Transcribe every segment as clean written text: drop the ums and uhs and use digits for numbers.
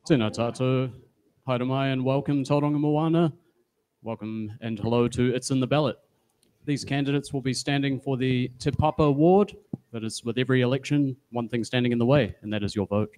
Tēnā tātou, haere mai and welcome Tauranga Moana. Welcome and hello to It's in the Ballot. These candidates will be standing for the Te Papa Ward, that is with every election, one thing standing in the way, and that is your vote.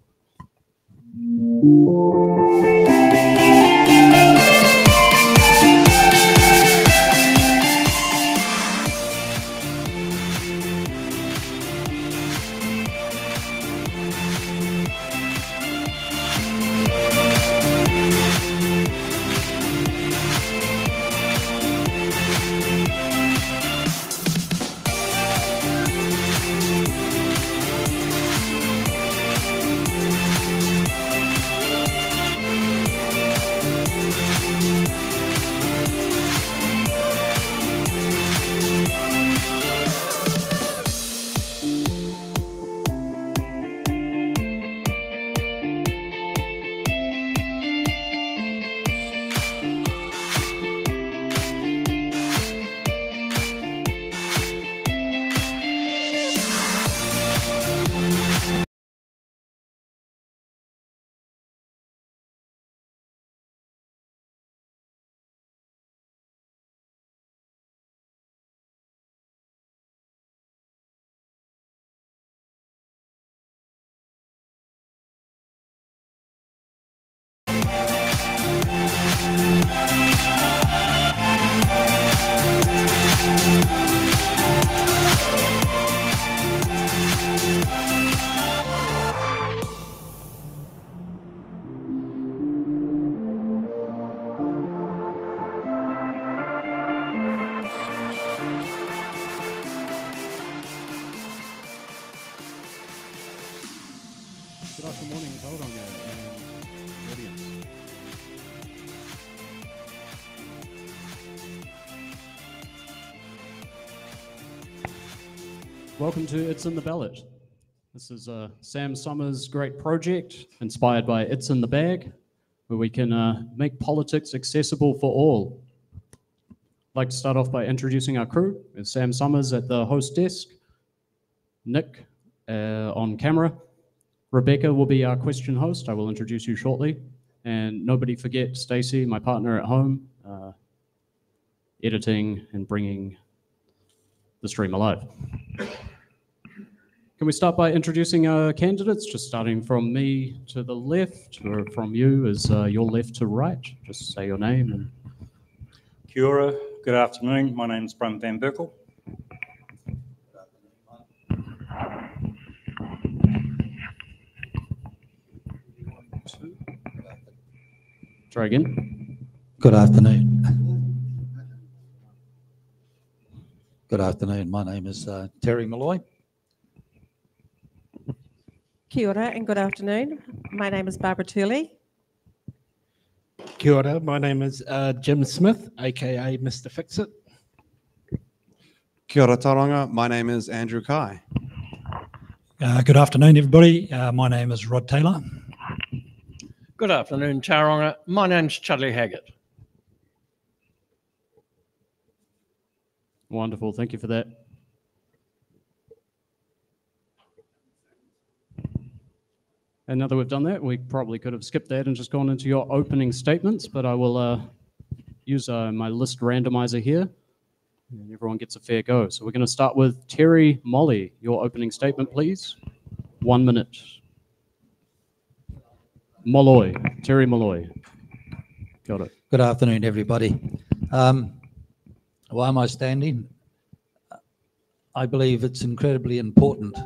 Good afternoon, Tauranga and audience. Welcome to It's in the Ballot. This is Sam Summers' great project inspired by It's in the Bag, where we can make politics accessible for all. I'd like to start off by introducing our crew. It's Sam Summers at the host desk, Nick on camera. Rebecca will be our question host. I will introduce you shortly. And nobody forget Stacey, my partner at home, editing and bringing the stream alive. Can we start by introducing our candidates, just starting from me to the left, or from you as your left to right? Just say your name. And Kia ora, good afternoon. My name is Brum Van Berkel. Try again. Good afternoon. Good afternoon. My name is Terry Malloy. Kia ora and good afternoon. My name is Barbara Turley. Kia ora, my name is Jim Smith, aka Mr. Fix-It. Kia ora Tauranga, my name is Andrew Kai. Good afternoon, everybody. My name is Rod Taylor. Good afternoon, Tauranga. My name's Charlie Haggett. Wonderful, thank you for that. And now that we've done that, we probably could have skipped that and just gone into your opening statements, but I will use my list randomizer here, and everyone gets a fair go. So we're going to start with Terry Molly. Your opening statement, please. 1 minute. Molloy, Terry Molloy. Got it. Good afternoon, everybody. Why am I standing? I believe it's incredibly important,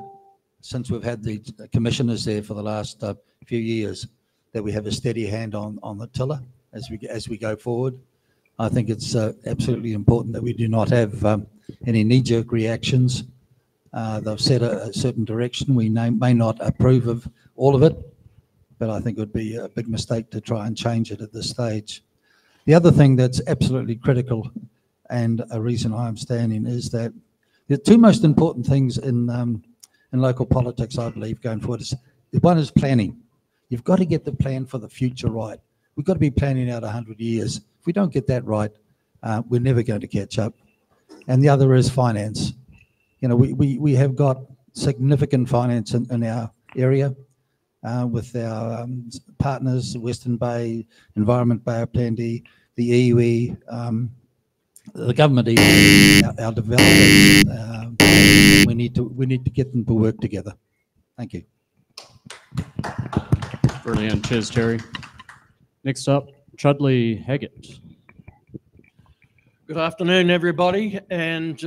since we've had the commissioners there for the last few years, that we have a steady hand on the tiller as we go forward. I think it's absolutely important that we do not have any knee-jerk reactions. They've set a certain direction. We may not approve of all of it, but I think it would be a big mistake to try and change it at this stage. The other thing that's absolutely critical, and a reason I'm standing, is that the two most important things in local politics, I believe, going forward is, one is planning. You've got to get the plan for the future right. We've got to be planning out 100 years. If we don't get that right, we're never going to catch up. And the other is finance. You know, we have got significant finance in our area with our partners, Western Bay, Environment Bay of Plenty, the iwi, the government, our developers. We need to get them to work together. Thank you. Brilliant. Cheers, Terry. Next up, Chudley Haggett. Good afternoon, everybody, and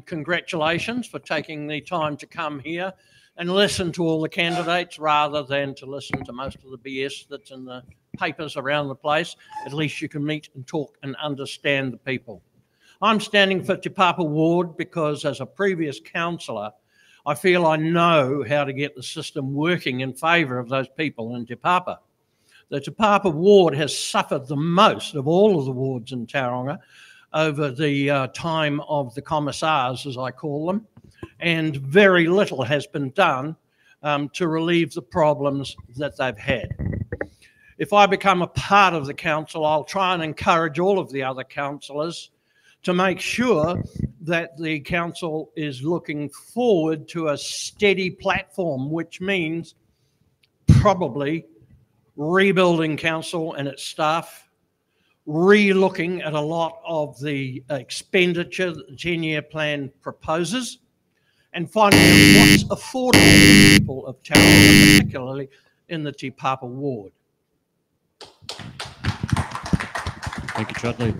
congratulations for taking the time to come here and listen to all the candidates rather than to listen to most of the BS that's in the papers around the place. At least you can meet and talk and understand the people. I'm standing for Te Papa Ward because, as a previous councillor, I feel I know how to get the system working in favour of those people in Te Papa. The Te Papa Ward has suffered the most of all of the wards in Tauranga over the time of the commissars, as I call them, and very little has been done to relieve the problems that they've had. If I become a part of the council, I'll try and encourage all of the other councillors to make sure that the council is looking forward to a steady platform, which means probably rebuilding council and its staff, re-looking at a lot of the expenditure that the 10-year plan proposes, and finding out what's affordable to the people of Tauranga, particularly in the Te Papa Ward. Thank you, Chudley.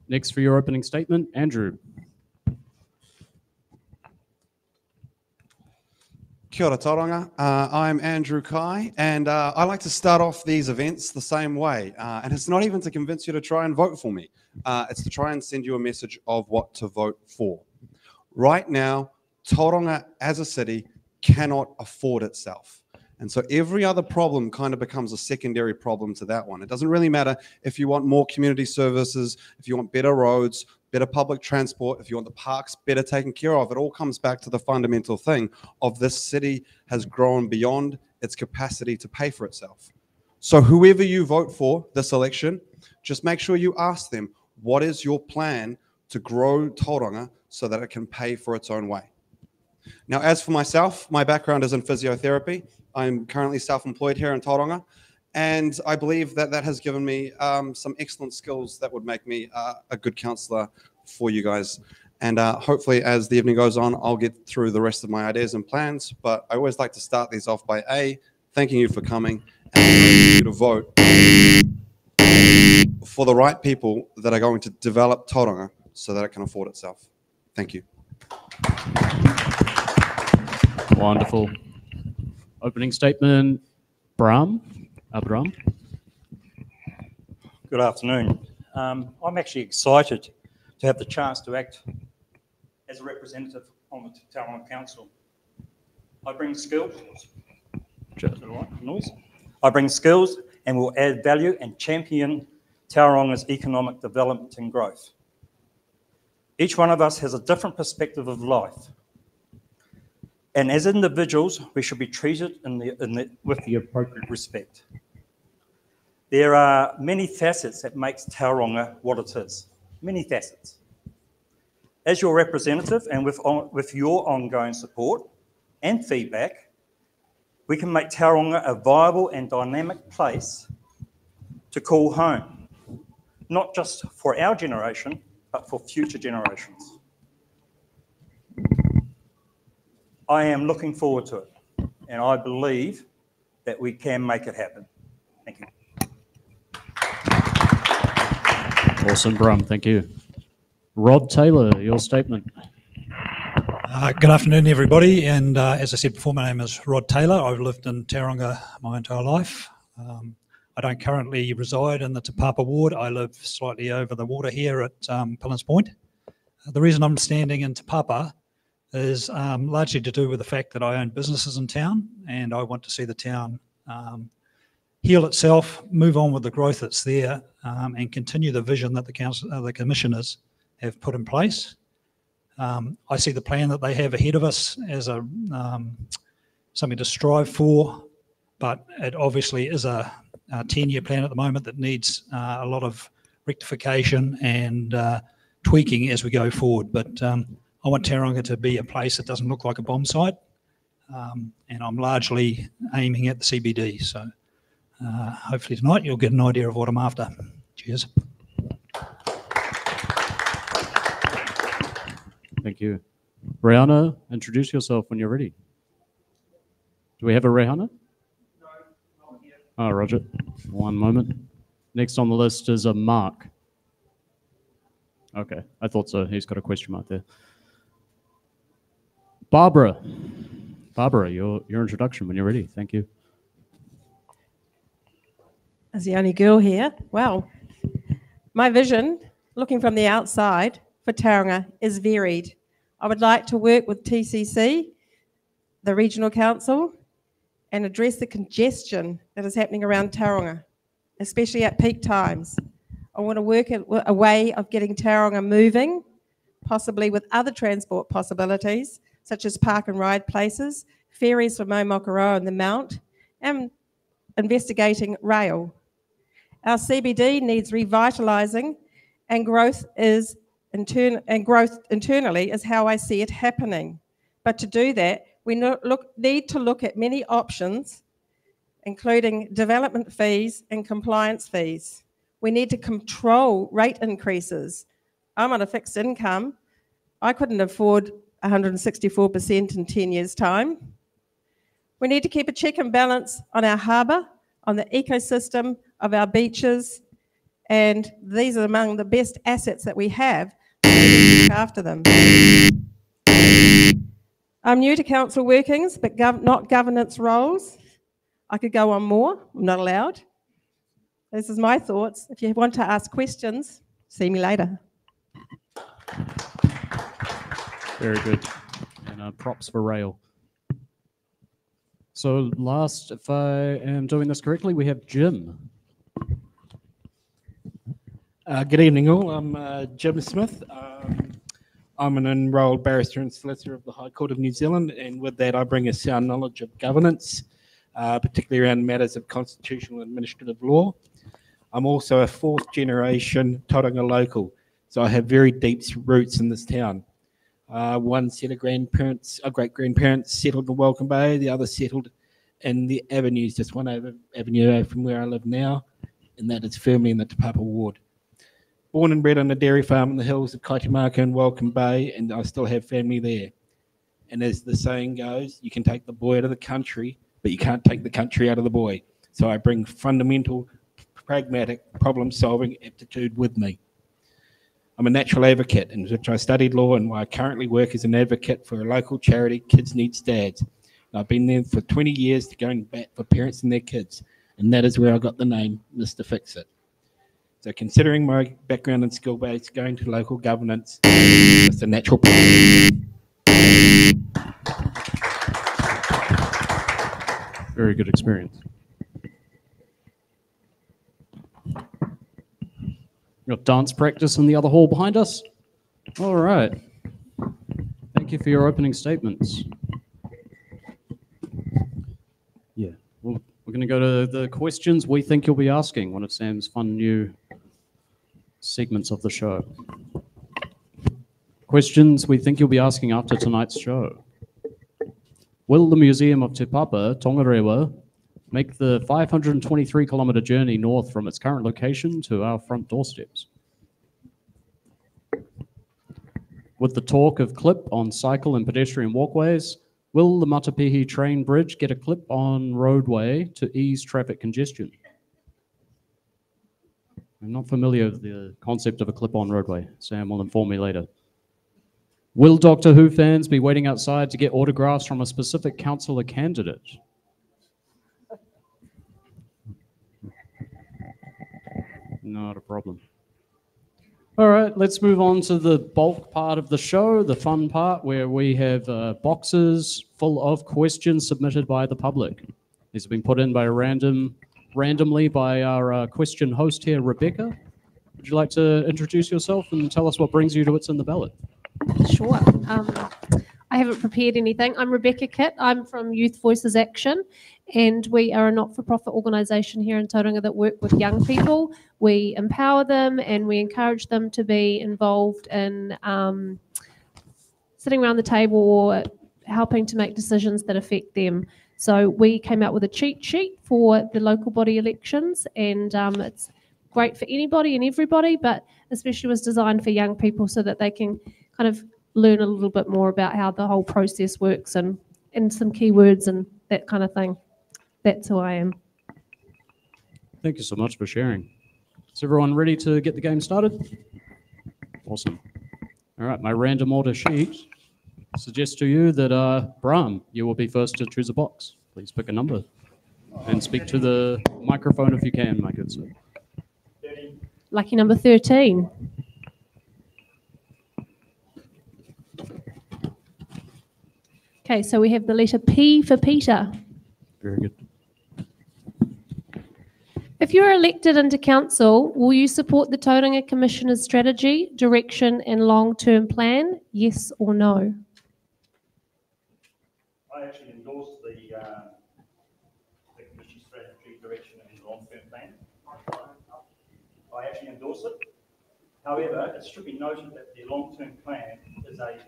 Next for your opening statement, Andrew. Kia ora Tauranga, I'm Andrew Kai, and I like to start off these events the same way. And it's not even to convince you to try and vote for me. It's to try and send you a message of what to vote for. Right now, Tauranga as a city cannot afford itself. And so every other problem kind of becomes a secondary problem to that one. It doesn't really matter if you want more community services, if you want better roads, better public transport, if you want the parks better taken care of. It all comes back to the fundamental thing of this city has grown beyond its capacity to pay for itself. So whoever you vote for this election, just make sure you ask them, what is your plan to grow Tauranga so that it can pay for its own way? Now, as for myself, my background is in physiotherapy. I'm currently self-employed here in Tauranga, and I believe that that has given me some excellent skills that would make me a good councillor for you guys. And hopefully, as the evening goes on, I'll get through the rest of my ideas and plans. But I always like to start these off by thanking you for coming, and encouraging you to vote for the right people that are going to develop Tauranga so that it can afford itself. Thank you. Wonderful. Opening statement, Abram. Good afternoon. I'm actually excited to have the chance to act as a representative on the Tauranga Council. I bring skills. I bring skills and will add value and champion Tauranga's economic development and growth. Each one of us has a different perspective of life. And as individuals, we should be treated with the appropriate respect. There are many facets that makes Tauranga what it is. Many facets. As your representative and with your ongoing support and feedback, we can make Tauranga a viable and dynamic place to call home, not just for our generation, but for future generations. I am looking forward to it, and I believe that we can make it happen. Thank you. Awesome, Brum. Thank you. Rod Taylor, your statement. Good afternoon, everybody. And as I said before, my name is Rod Taylor. I've lived in Tauranga my entire life. I don't currently reside in the Te Papa Ward. I live slightly over the water here at Pillins Point. The reason I'm standing in Te Papa is largely to do with the fact that I own businesses in town, and I want to see the town heal itself, move on with the growth that's there, and continue the vision that the commissioners have put in place. I see the plan that they have ahead of us as something to strive for, but it obviously is a 10-year plan at the moment that needs a lot of rectification and tweaking as we go forward. But I want Tauranga to be a place that doesn't look like a bomb site, and I'm largely aiming at the CBD. So hopefully tonight you'll get an idea of what I'm after. Cheers. Thank you. Rihanna, introduce yourself when you're ready. Do we have a Rihanna? No, not yet. Oh, Roger. One moment. Next on the list is a Mark. Okay, I thought so. He's got a question mark there. Barbara, your introduction when you're ready. Thank you. As the only girl here, well, my vision, looking from the outside for Tauranga, is varied. I would like to work with TCC, the Regional Council, and address the congestion that is happening around Tauranga, especially at peak times. I want to work a way of getting Tauranga moving, possibly with other transport possibilities, such as park and ride places, ferries from Maumokoroa and the Mount, and investigating rail. Our CBD needs revitalising, and growth internally is how I see it happening. But to do that, we need to look at many options, including development fees and compliance fees. We need to control rate increases. I'm on a fixed income. I couldn't afford 164% in 10 years' time. We need to keep a check and balance on our harbour, on the ecosystem of our beaches, and these are among the best assets that we have. We need to look after them. I'm new to council workings, but not governance roles. I could go on more. I'm not allowed. This is my thoughts. If you want to ask questions, see me later. Very good. And props for rail. So last, if I am doing this correctly, we have Jim. Good evening all, I'm Jim Smith. I'm an enrolled barrister and solicitor of the High Court of New Zealand, and with that I bring a sound knowledge of governance, particularly around matters of constitutional and administrative law. I'm also a fourth generation Tauranga local, so I have very deep roots in this town. One set of great-grandparents settled in Welcome Bay, the other settled in the avenues, just one avenue from where I live now, and that is firmly in the Te Papa Ward. Born and bred on a dairy farm in the hills of Kaitimaka and Welcome Bay, and I still have family there. And as the saying goes, you can take the boy out of the country, but you can't take the country out of the boy. So I bring fundamental, pragmatic, problem-solving aptitude with me. I'm a natural advocate, in which I studied law and I currently work as an advocate for a local charity, Kids Needs Dads. And I've been there for 20 years to going back for parents and their kids, and that is where I got the name Mr. Fix-It. So considering my background and skill base, going to local governance is a natural problem. Very good experience. Got dance practice in the other hall behind us. All right. Thank you for your opening statements. Yeah, well, we're going to go to the questions we think you'll be asking, one of Sam's fun new segments of the show. Questions we think you'll be asking after tonight's show. Will the Museum of Te Papa, Tongarewa, make the 523-kilometre journey north from its current location to our front doorsteps? With the talk of clip on cycle and pedestrian walkways, will the Matapihi train bridge get a clip-on roadway to ease traffic congestion? I'm not familiar with the concept of a clip-on roadway. Sam will inform me later. Will Doctor Who fans be waiting outside to get autographs from a specific councillor candidate? Not a problem. All right, let's move on to the bulk part of the show, the fun part, where we have boxes full of questions submitted by the public. These have been put in by randomly by our question host here, Rebecca. Would you like to introduce yourself and tell us what brings you to It's in the Ballot? Sure. I haven't prepared anything. I'm Rebecca Kitt. I'm from Youth Voices Action, and we are a not-for-profit organisation here in Tauranga that work with young people. We empower them and we encourage them to be involved in sitting around the table or helping to make decisions that affect them. So we came out with a cheat sheet for the local body elections, and it's great for anybody and everybody, but especially was designed for young people so that they can kind of learn a little bit more about how the whole process works and some keywords and that kind of thing. That's who I am. Thank you so much for sharing. Is everyone ready to get the game started? Awesome. All right, my random order sheet suggests to you that Brahm, you will be first to choose a box. Please pick a number and speak to the microphone if you can, my good sir. Lucky number 13. Okay, so we have the letter P for Peter. Very good. If you're elected into council, will you support the Tauranga Commissioner's strategy, direction and long-term plan? Yes or no? I actually endorse the Commission's strategy, direction and long-term plan. I actually endorse it. However, it should be noted that the long-term plan is a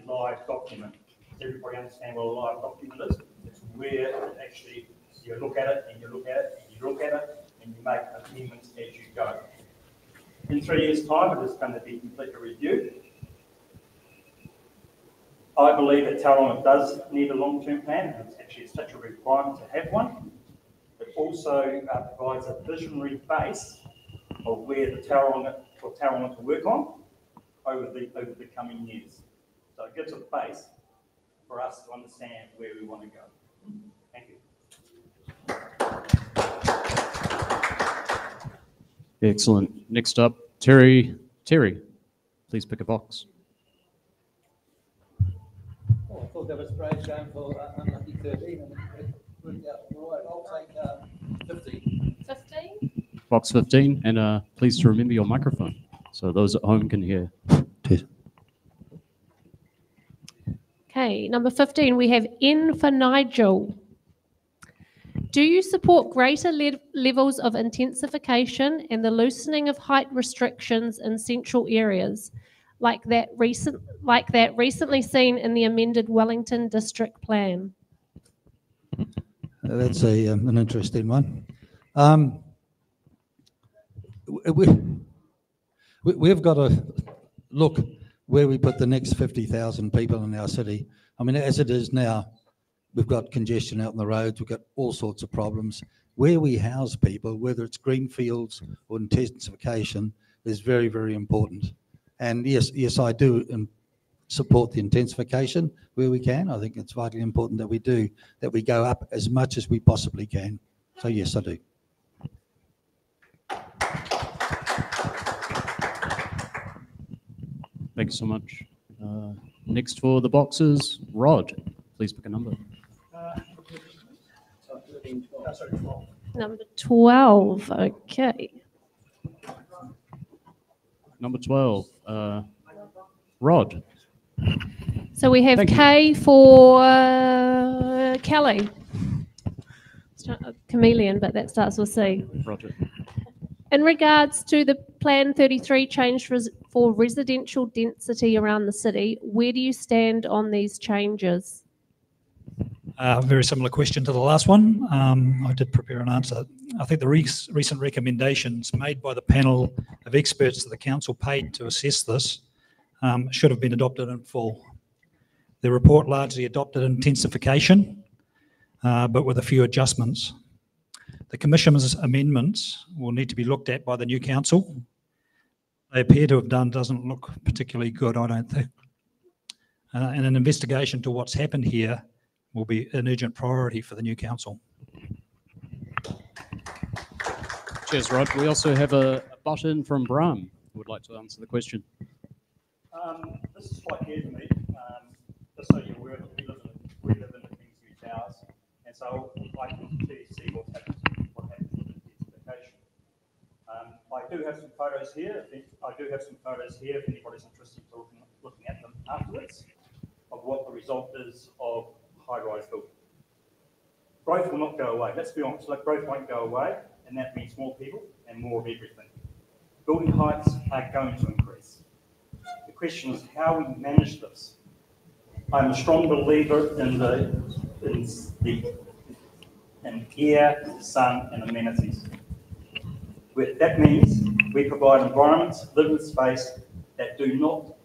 live document. Does everybody understand what a live document is? It's where it actually you look at it and you look at it and you look at it and you make amendments as you go. In 3 years' time, it is going to be completely reviewed. I believe that Tauranga does need a long-term plan, and it's actually such a requirement to have one. It also provides a visionary base of where for Tauranga to work on over the coming years. So it gives a base for us to understand where we want to go. Thank you. Excellent. Next up, Terry. Terry, please pick a box. Oh, I thought that was Brad going for unlucky 13. I'll take 15. 15. Box 15, and please to remember your microphone so those at home can hear. Okay, number 15, we have N for Nigel. Do you support greater levels of intensification and the loosening of height restrictions in central areas, like that recently seen in the amended Wellington District Plan? That's an interesting one. We've got to look where we put the next 50,000 people in our city. I mean, as it is now, we've got congestion out on the roads, we've got all sorts of problems. Where we house people, whether it's greenfields or intensification, is very, very important. And yes, I do support the intensification where we can. I think it's vitally important that we go up as much as we possibly can. So yes, I do. Thank you so much. Next for the boxes, Rod. Please pick a number. Number 12, okay. Number 12, Rod. So we have Thank you. K for Kelly. It's not a chameleon, but that starts with C. Roger. In regards to the Plan 33 change for residential density around the city, where do you stand on these changes? Very similar question to the last one. I did prepare an answer. I think the recent recommendations made by the panel of experts that the council paid to assess this should have been adopted in full. The report largely adopted intensification, but with a few adjustments. The Commission's amendments will need to be looked at by the new council. They appear to have done doesn't look particularly good, I don't think. And an investigation to what's happened here will be an urgent priority for the new council. Cheers, Rod. We also have a butt-in from Bram who would like to answer the question. This is quite new to me. Just so you're aware, we live in the Kingsview Towers, and so I can see what happens with intensification. I do have some photos here. If anybody's interested in looking at them afterwards, of what the result is of high-rise building. Growth will not go away. Let's be honest, growth won't go away, and that means more people and more of everything. Building heights are going to increase. The question is how we manage this. I'm a strong believer in air, sun, and amenities. That means we provide environments, living space that do not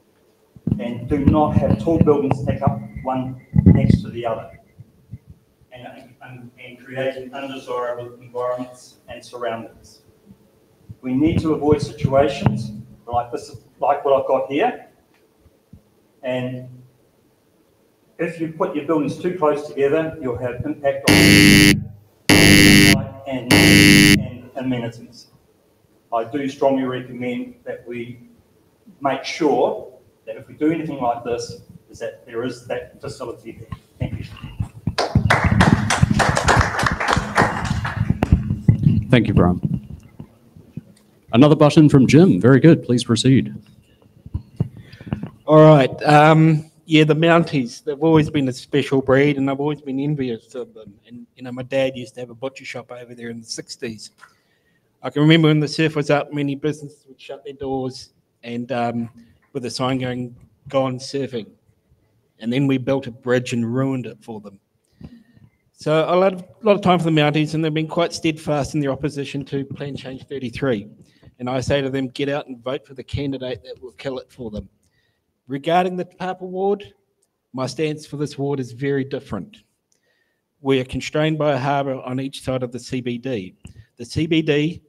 have tall buildings stack up one next to the other, and creating undesirable environments and surroundings. We need to avoid situations like this, like what I've got here. And if you put your buildings too close together, you'll have impact on light and amenities. I do strongly recommend that we make sure that if we do anything like this, is that there is that facility there. Thank you. Thank you, Bram. Another button from Jim. Very good. Please proceed. All right. Yeah, the Mounties, they've always been a special breed, and I've always been envious of them. And, my dad used to have a butcher shop over there in the 60s. I can remember when the surf was up, many businesses would shut their doors and with a sign going, "Gone surfing." And then we built a bridge and ruined it for them. So a lot of time for the Mounties, and they've been quite steadfast in their opposition to Plan Change 33. And I say to them, get out and vote for the candidate that will kill it for them. Regarding the Te Papa Ward, my stance for this ward is very different. We are constrained by a harbour on each side of the CBD. The CBD,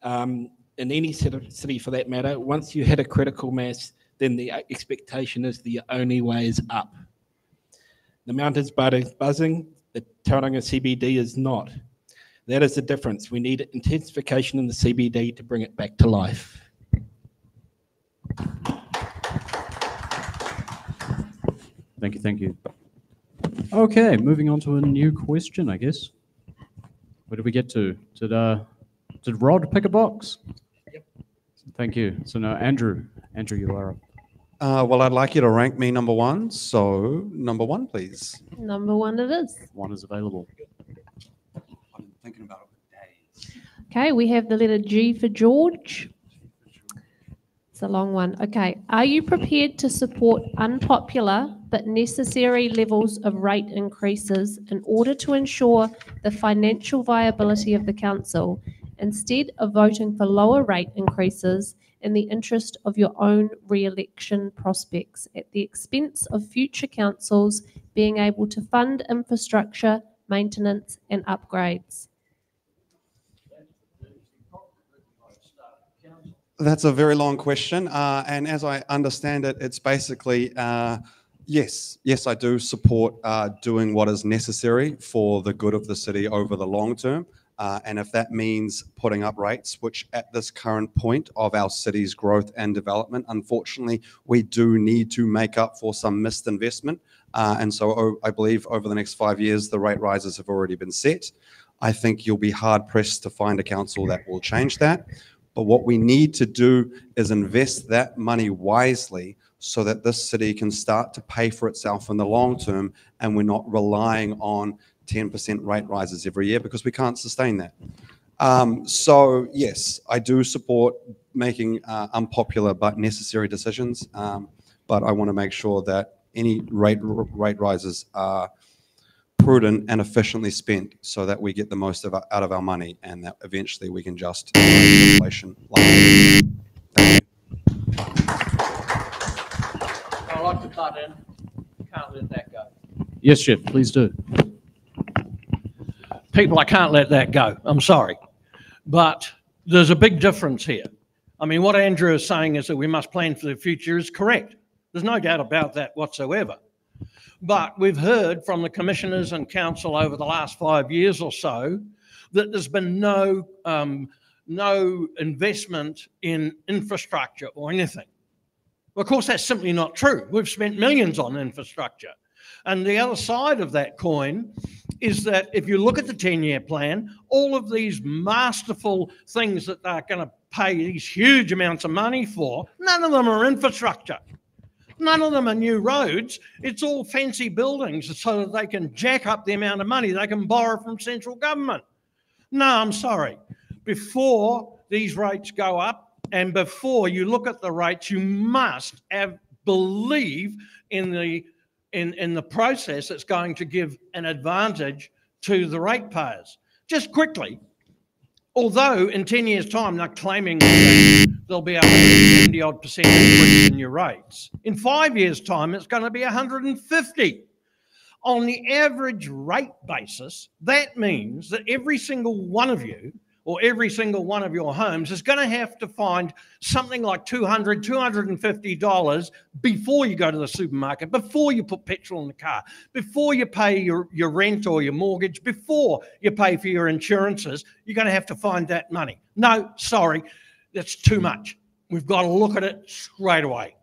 in any city for that matter, once you hit a critical mass, then the expectation is the only way is up. The mountains buzzing, the Tauranga CBD is not. That is the difference. We need intensification in the CBD to bring it back to life. Thank you. Okay, moving on to a new question, I guess. Where did we get to? Did Rod pick a box? Yep. Thank you. So now, Andrew, you are up. Well, I'd like you to rank me number one. So, number one, please. Number one it is. One is available. I'm thinking about it for days. Okay, we have the letter G for George. It's a long one. Okay, are you prepared to support unpopular but necessary levels of rate increases in order to ensure the financial viability of the council, instead of voting for lower rate increases in the interest of your own re-election prospects at the expense of future councils being able to fund infrastructure, maintenance and upgrades? That's a very long question, and as I understand it, it's basically yes, I do support doing what is necessary for the good of the city over the long term, and if that means putting up rates, which at this current point of our city's growth and development, unfortunately, we do need to make up for some missed investment, and so I believe over the next 5 years, the rate rises have already been set. I think you'll be hard-pressed to find a council that will change that. But what we need to do is invest that money wisely so that this city can start to pay for itself in the long term, and we're not relying on 10% rate rises every year, because we can't sustain that. So yes, I do support making unpopular but necessary decisions, but I want to make sure that any rate rises are prudent and efficiently spent so that we get the most out of our money, and that eventually we can just inflation. Thank you. I'd like to butt in. Can't let that go. Yes, Chef, please do. People, I can't let that go. I'm sorry. But there's a big difference here. I mean, what Andrew is saying is that we must plan for the future is correct. There's no doubt about that whatsoever. But we've heard from the commissioners and council over the last 5 years or so that there's been no investment in infrastructure or anything. Well, of course, that's simply not true. We've spent millions on infrastructure. And the other side of that coin is that if you look at the 10-year plan, all of these masterful things that they're going to pay these huge amounts of money for, none of them are infrastructure. None of them are new roads. It's all fancy buildings so that they can jack up the amount of money they can borrow from central government. No, I'm sorry. Before these rates go up and before you look at the rates, you must believe in the process that's going to give an advantage to the ratepayers. Just quickly, although in 10 years' time they're claiming that there'll be a 170-odd% increase in your rates, in 5 years' time it's going to be 150. On the average rate basis, that means that every single one of you or every single one of your homes is going to have to find something like $200, $250 before you go to the supermarket, before you put petrol in the car, before you pay your rent or your mortgage, before you pay for your insurances. You're going to have to find that money. No, sorry, that's too much. We've got to look at it straight away.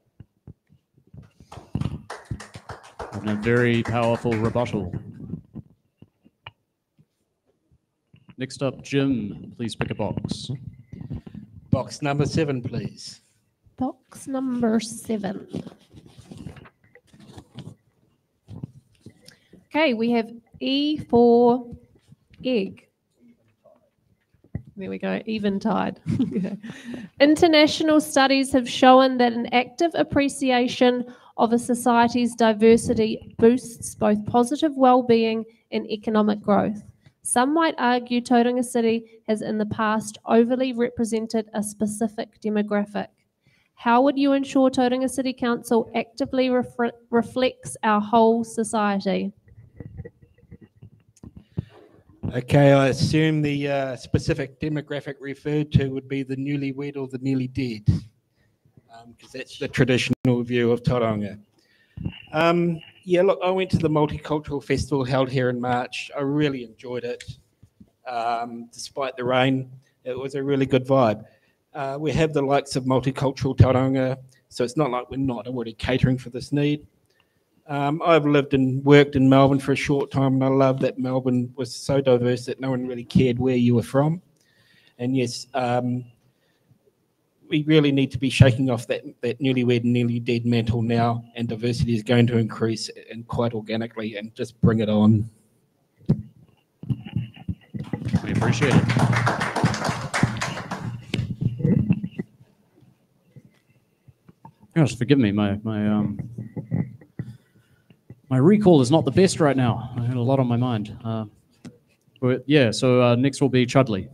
And a very powerful rebuttal. Next up, Jim, please pick a box. Box number 7, please. Box number 7. Okay, we have E for egg. There we go, eventide. International studies have shown that an active appreciation of a society's diversity boosts both positive well-being and economic growth. Some might argue Tauranga City has in the past overly represented a specific demographic. How would you ensure Tauranga City Council actively reflects our whole society? Okay, I assume the specific demographic referred to would be the newlywed or the nearly dead, because that's the traditional view of Tauranga. Yeah, look, I went to the Multicultural Festival held here in March. I really enjoyed it. Despite the rain, it was a really good vibe. We have the likes of Multicultural Tauranga, so it's not like we're not already catering for this need. I've lived and worked in Melbourne for a short time, and I love that Melbourne was so diverse that no one really cared where you were from. And yes, we really need to be shaking off that newlywed and nearly dead mantle now, and diversity is going to increase and quite organically, and just bring it on. We appreciate it. Gosh, forgive me, my recall is not the best right now. I had a lot on my mind. But yeah, so next will be Chudley.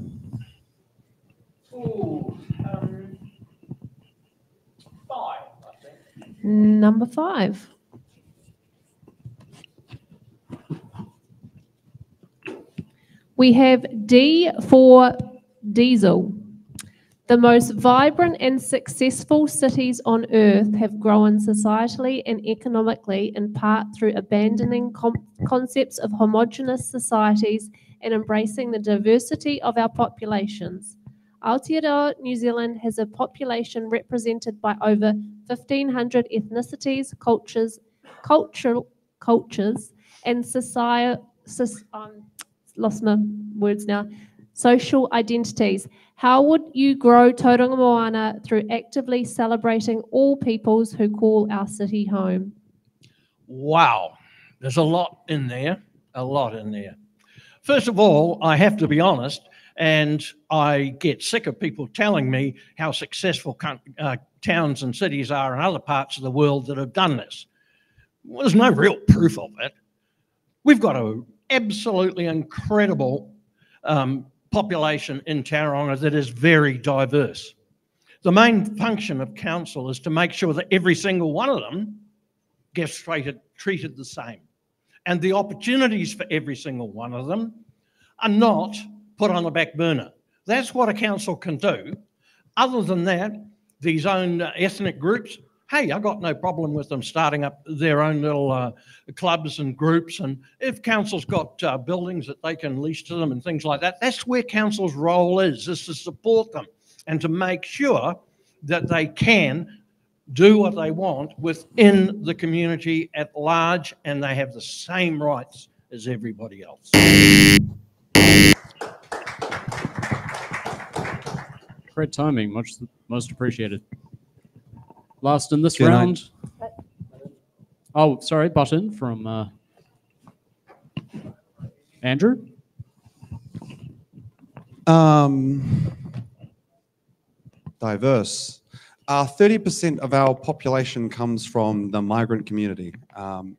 Number 5. We have D for diesel. The most vibrant and successful cities on earth have grown societally and economically in part through abandoning concepts of homogeneous societies and embracing the diversity of our populations. Aotearoa, New Zealand has a population represented by over 1,500 ethnicities, cultures, and lost my words now, social identities. How would you grow Tauranga Moana through actively celebrating all peoples who call our city home? Wow, there's a lot in there, a lot in there. First of all, I have to be honest, and I get sick of people telling me how successful towns and cities are in other parts of the world that have done this. Well, there's no real proof of it. We've got an absolutely incredible population in Tauranga that is very diverse. The main function of council is to make sure that every single one of them gets treated the same. And the opportunities for every single one of them are not put on the back burner. That's what a council can do. Other than that, these own ethnic groups, hey, I've got no problem with them starting up their own little clubs and groups. And if council's got buildings that they can lease to them and things like that, that's where council's role is to support them and to make sure that they can do what they want within the community at large, and they have the same rights as everybody else. Great timing, most appreciated. Last in this round. Oh, sorry, button from Andrew. Diverse. 30% of our population comes from the migrant community,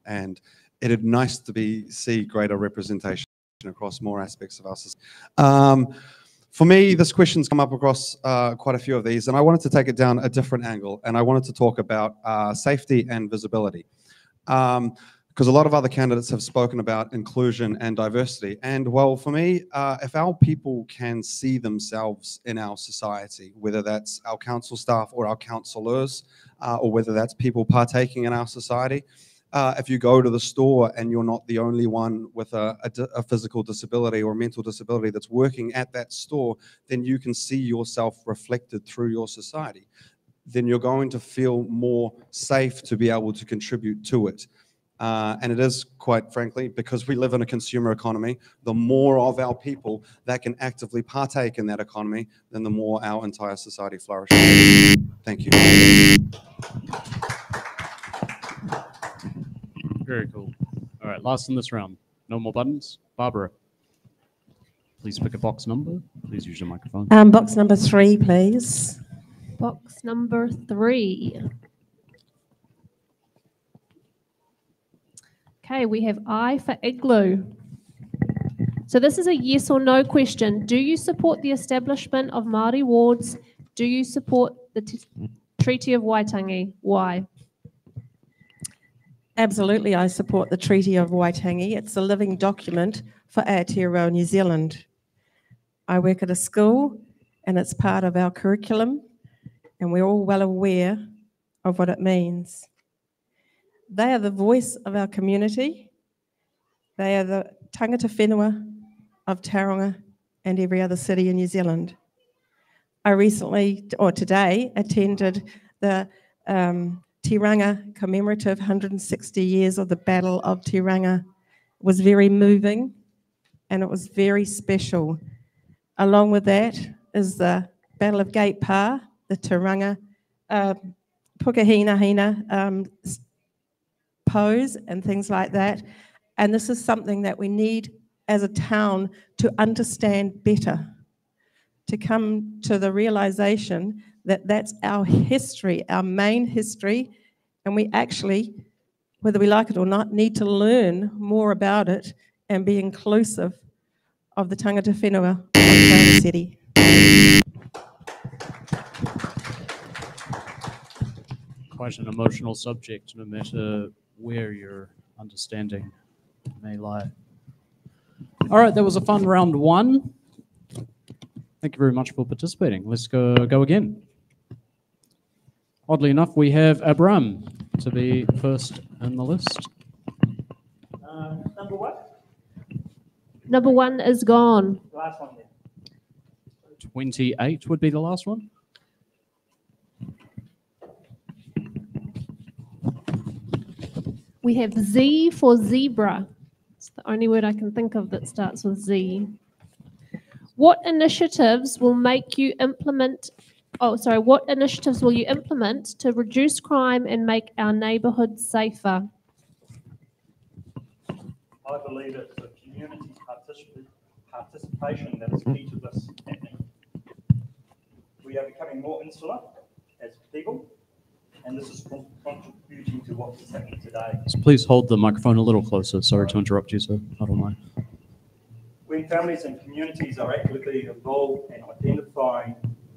and it'd nice to see greater representation across more aspects of our society. For me, this question's come up across quite a few of these, and I wanted to take it down a different angle, and I wanted to talk about safety and visibility. Because a lot of other candidates have spoken about inclusion and diversity. And well, for me, if our people can see themselves in our society, whether that's our council staff or our councillors, or whether that's people partaking in our society, if you go to the store and you're not the only one with a physical disability or mental disability that's working at that store, then you can see yourself reflected through your society. Then you're going to feel more safe to be able to contribute to it. And it is, quite frankly, because we live in a consumer economy, the more of our people that can actively partake in that economy, then the more our entire society flourishes. Thank you. Very cool. All right, last in this round. No more buttons. Barbara, please pick a box number. Please use your microphone. Box number 3, please. Box number 3. Okay, we have I for Igloo. So this is a yes or no question. Do you support the establishment of Māori wards? Do you support the Treaty of Waitangi? Why? Absolutely, I support the Treaty of Waitangi. It's a living document for Aotearoa New Zealand. I work at a school and it's part of our curriculum, and we're all well aware of what it means. They are the voice of our community. They are the tangata whenua of Tauranga and every other city in New Zealand. I recently, or today, attended the Tauranga commemorative 160 years of the Battle of Tauranga. It was very moving and it was very special. Along with that is the Battle of Gate Pa, the Tauranga Pukahinahina pose and things like that. And this is something that we need as a town to understand better, to come to the realization that that's our history, our main history, and we actually, whether we like it or not, need to learn more about it and be inclusive of the tangata whenua of Tauranga City. Quite an emotional subject, no matter where your understanding may lie. All right, that was a fun round 1. Thank you very much for participating. Let's go again. Oddly enough, we have Abram to be first in the list. Number what? Number 1 is gone. Last one then. 28 would be the last one. We have Z for zebra. It's the only word I can think of that starts with Z. What initiatives will make you implement? What initiatives will you implement to reduce crime and make our neighbourhoods safer? I believe it's the community participation that is key to this happening. We are becoming more insular as people, and this is contributing to what is happening today. So please hold the microphone a little closer. Sorry to interrupt you, sir. I don't mind. When families and communities are actively involved in identifying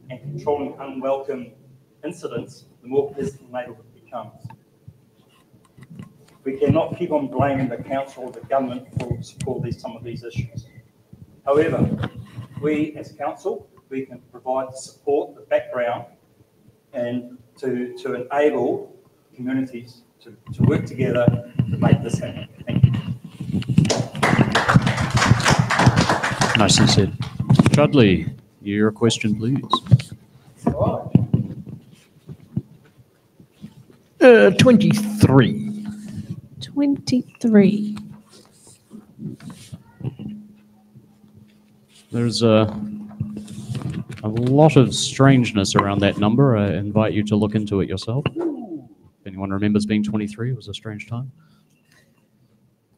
and controlling unwelcome incidents, the more pleasant the neighbourhood becomes. We cannot keep on blaming the council or the government for some of these issues. However, we as council, we can provide the support, the background, and to enable communities to work together to make this happen. Thank you. Nicely said. Chudley, your question, please. 23. 23. There's a lot of strangeness around that number. I invite you to look into it yourself. If anyone remembers being 23, it was a strange time.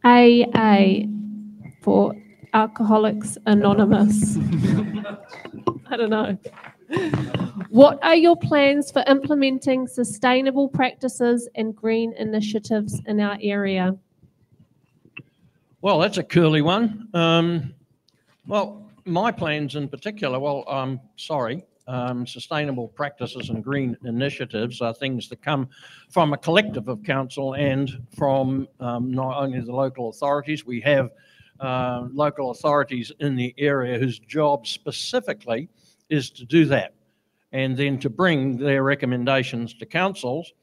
AA for Alcoholics Anonymous. I don't know. What are your plans for implementing sustainable practices and green initiatives in our area? Well, that's a curly one. Well, my plans in particular, sustainable practices and green initiatives are things that come from a collective of council and from not only the local authorities. We have local authorities in the area whose job specifically is to do that, and then to bring their recommendations to councils.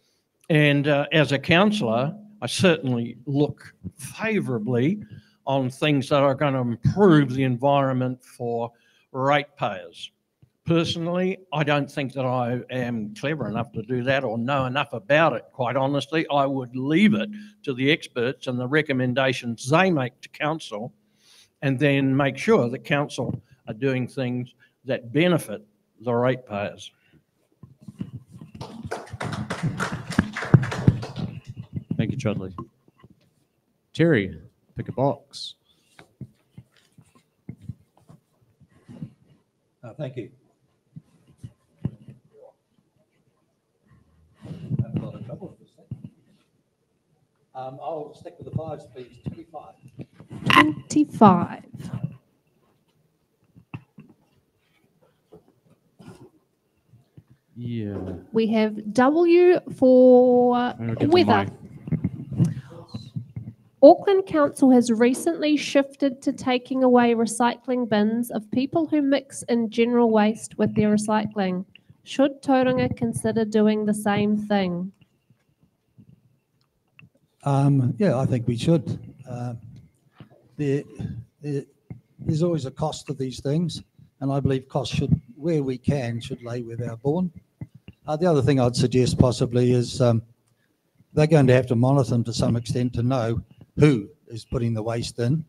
And as a councillor, I certainly look favourably on things that are going to improve the environment for ratepayers. Personally, I don't think that I am clever enough to do that or know enough about it. Quite honestly, I would leave it to the experts and the recommendations they make to council, and then make sure that council are doing things that benefit the ratepayers. Thank you, Chudley. Terry, pick a box. Thank you. I've got a couple of this thing. I'll stick with the fives, please. 25. 25. Yeah. We have W for weather. Auckland Council has recently shifted to taking away recycling bins of people who mix in general waste with their recycling. Should Tauranga consider doing the same thing? Yeah, I think we should. There's always a cost to these things, and I believe costs should, where we can, should lay where they're born. The other thing I'd suggest possibly is they're going to have to monitor them to some extent to know who is putting the waste in.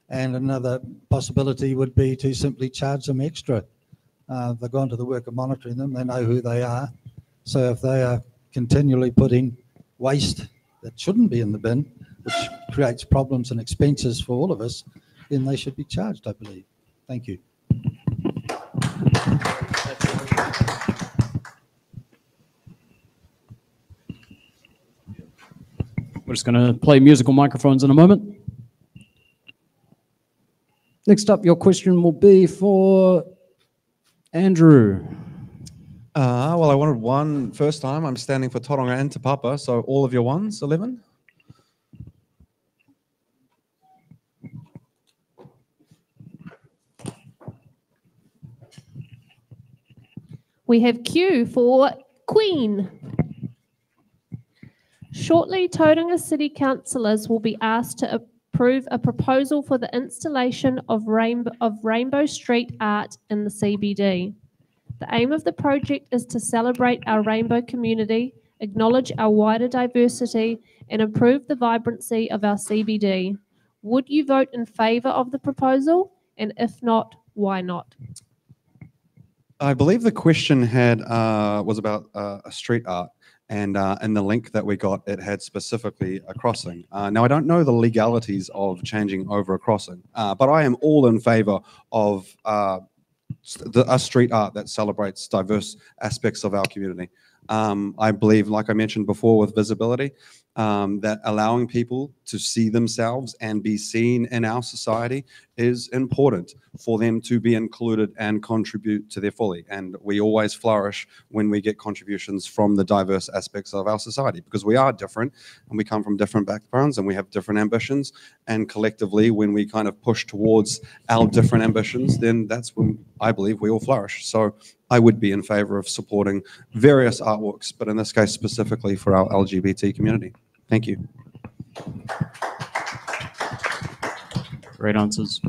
And another possibility would be to simply charge them extra. They've gone to the work of monitoring them, they know who they are. So if they are continually putting waste that shouldn't be in the bin, which creates problems and expenses for all of us, then they should be charged, I believe. Thank you. We're just going to play musical microphones in a moment. Next up, your question will be for Andrew. Well, I wanted one first time. I'm standing for Tauranga and Te Papa, so all of your ones, 11. We have Q for Queen. Shortly, Tauranga City Councillors will be asked to approve a proposal for the installation of rainbow street art in the CBD. The aim of the project is to celebrate our rainbow community, acknowledge our wider diversity, and improve the vibrancy of our CBD. Would you vote in favour of the proposal? And if not, Why not? I believe the question was about a street art, and in the link that we got, it had specifically a crossing. Now, I don't know the legalities of changing over a crossing, but I am all in favour of a street art that celebrates diverse aspects of our community. I believe, like I mentioned before with visibility, that allowing people to see themselves and be seen in our society is important for them to be included and contribute to their fully. And we always flourish when we get contributions from the diverse aspects of our society, because we are different and we come from different backgrounds and we have different ambitions. And collectively, when we kind of push towards our different ambitions, then that's when I believe we all flourish. So I would be in favor of supporting various artworks, but in this case specifically for our LGBT community. Thank you. Great answers.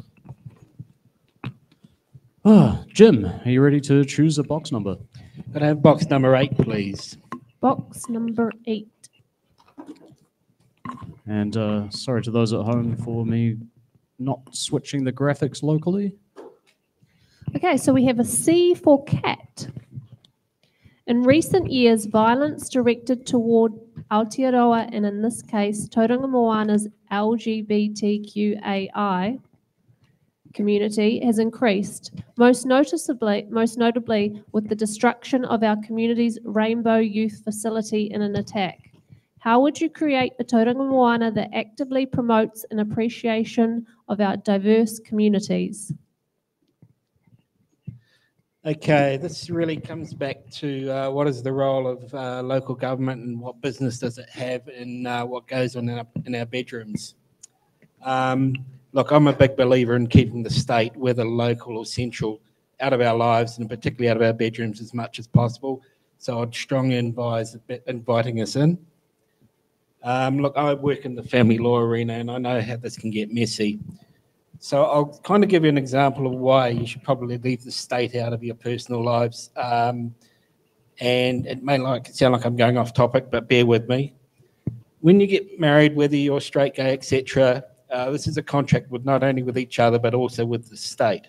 Jim, are you ready to choose a box number? Could I have box number 8, please? Box number 8. And sorry to those at home for me not switching the graphics locally. Okay, so we have a C for cat. In recent years, violence directed toward Aotearoa, and in this case, Tauranga Moana's LGBTQAI community, has increased, most notably with the destruction of our community's Rainbow Youth Facility in an attack. How would you create a Tauranga Moana that actively promotes an appreciation of our diverse communities? Okay, this really comes back to what is the role of local government and what business does it have in what goes on in our bedrooms. Look, I'm a big believer in keeping the state, whether local or central, out of our lives and particularly out of our bedrooms as much as possible. So I'd strongly advise inviting us in. Look, I work in the family law arena and I know how this can get messy. So I'll kind of give you an example of why you should probably leave the state out of your personal lives. And it may sound like I'm going off topic, but bear with me. When you get married, whether you're straight, gay, etc., this is a contract with not only with each other, but also with the state.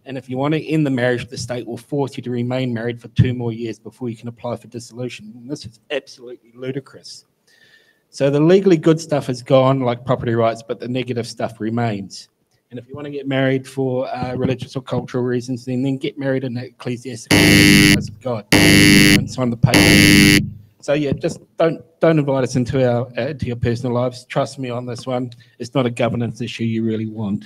And if you want to end the marriage, the state will force you to remain married for 2 more years before you can apply for dissolution. And this is absolutely ludicrous. So the legally good stuff is gone, like property rights, but the negative stuff remains. And if you want to get married for religious or cultural reasons, then get married in the ecclesiastical eyes of God. Don't sign the paper. So yeah, just don't invite us into your personal lives. Trust me on this one. It's not a governance issue you really want.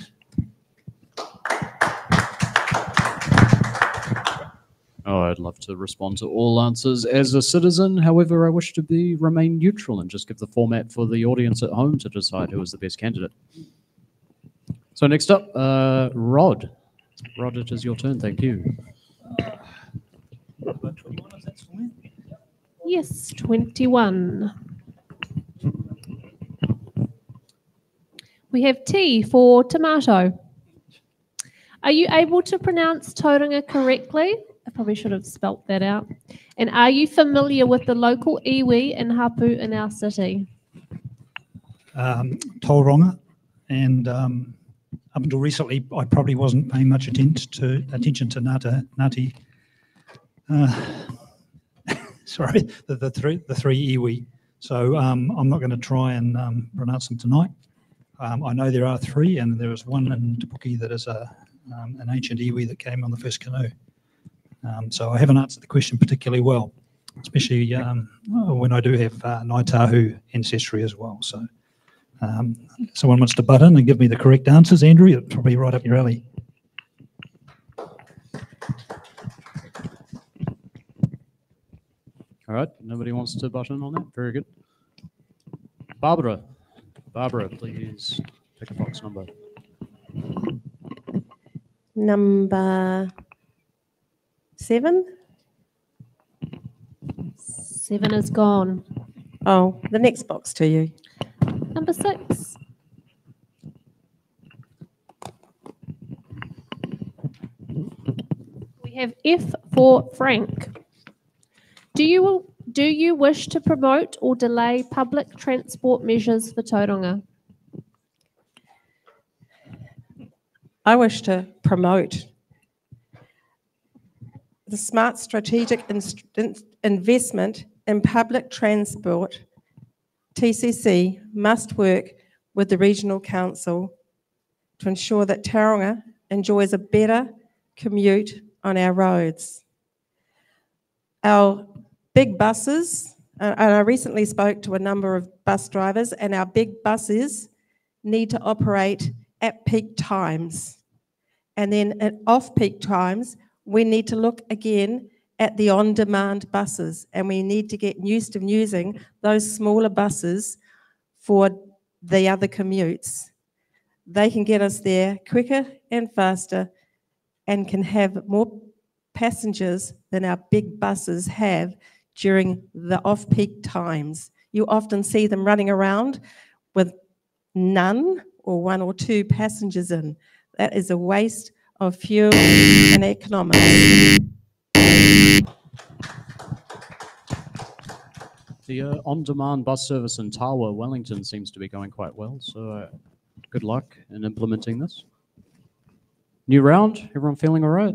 Oh, I'd love to respond to all answers as a citizen. However, I wish to remain neutral and just give the format for the audience at home to decide who is the best candidate. So next up, Rod. Rod, it is your turn. Thank you. Yes, 21. We have T for tomato. Are you able to pronounce Tauranga correctly? I probably should have spelt that out. And are you familiar with the local iwi and hapu in our city? Tauranga, and up until recently, I probably wasn't paying much attention to Ngāti. Sorry, the three iwi. So I'm not going to try and pronounce them tonight. I know there are 3, and there is one in Te Puke that is an ancient iwi that came on the first canoe. So I haven't answered the question particularly well, especially when I do have Ngāi Tahu ancestry as well. So someone wants to butt in and give me the correct answers, Andrew, it's probably right up your alley. All right, nobody wants to butt in on that? Very good. Barbara. Barbara, please pick a box number. Number 7. 7 is gone. Oh, the next box to you. Number 6. We have F for Frank. Do you wish to promote or delay public transport measures for Tauranga? I wish to promote the smart strategic investment in public transport. TCC must work with the Regional Council to ensure that Tauranga enjoys a better commute on our roads. Our big buses, and I recently spoke to a number of bus drivers, and our big buses need to operate at peak times. And then at off-peak times, we need to look again at the on-demand buses, and we need to get used to using those smaller buses for the other commutes. They can get us there quicker and faster and can have more passengers than our big buses have during the off-peak times. You often see them running around with none or one or two passengers in. That is a waste of fuel and economics. The on-demand bus service in Tawa, Wellington, seems to be going quite well, so good luck in implementing this. New round, everyone feeling all right?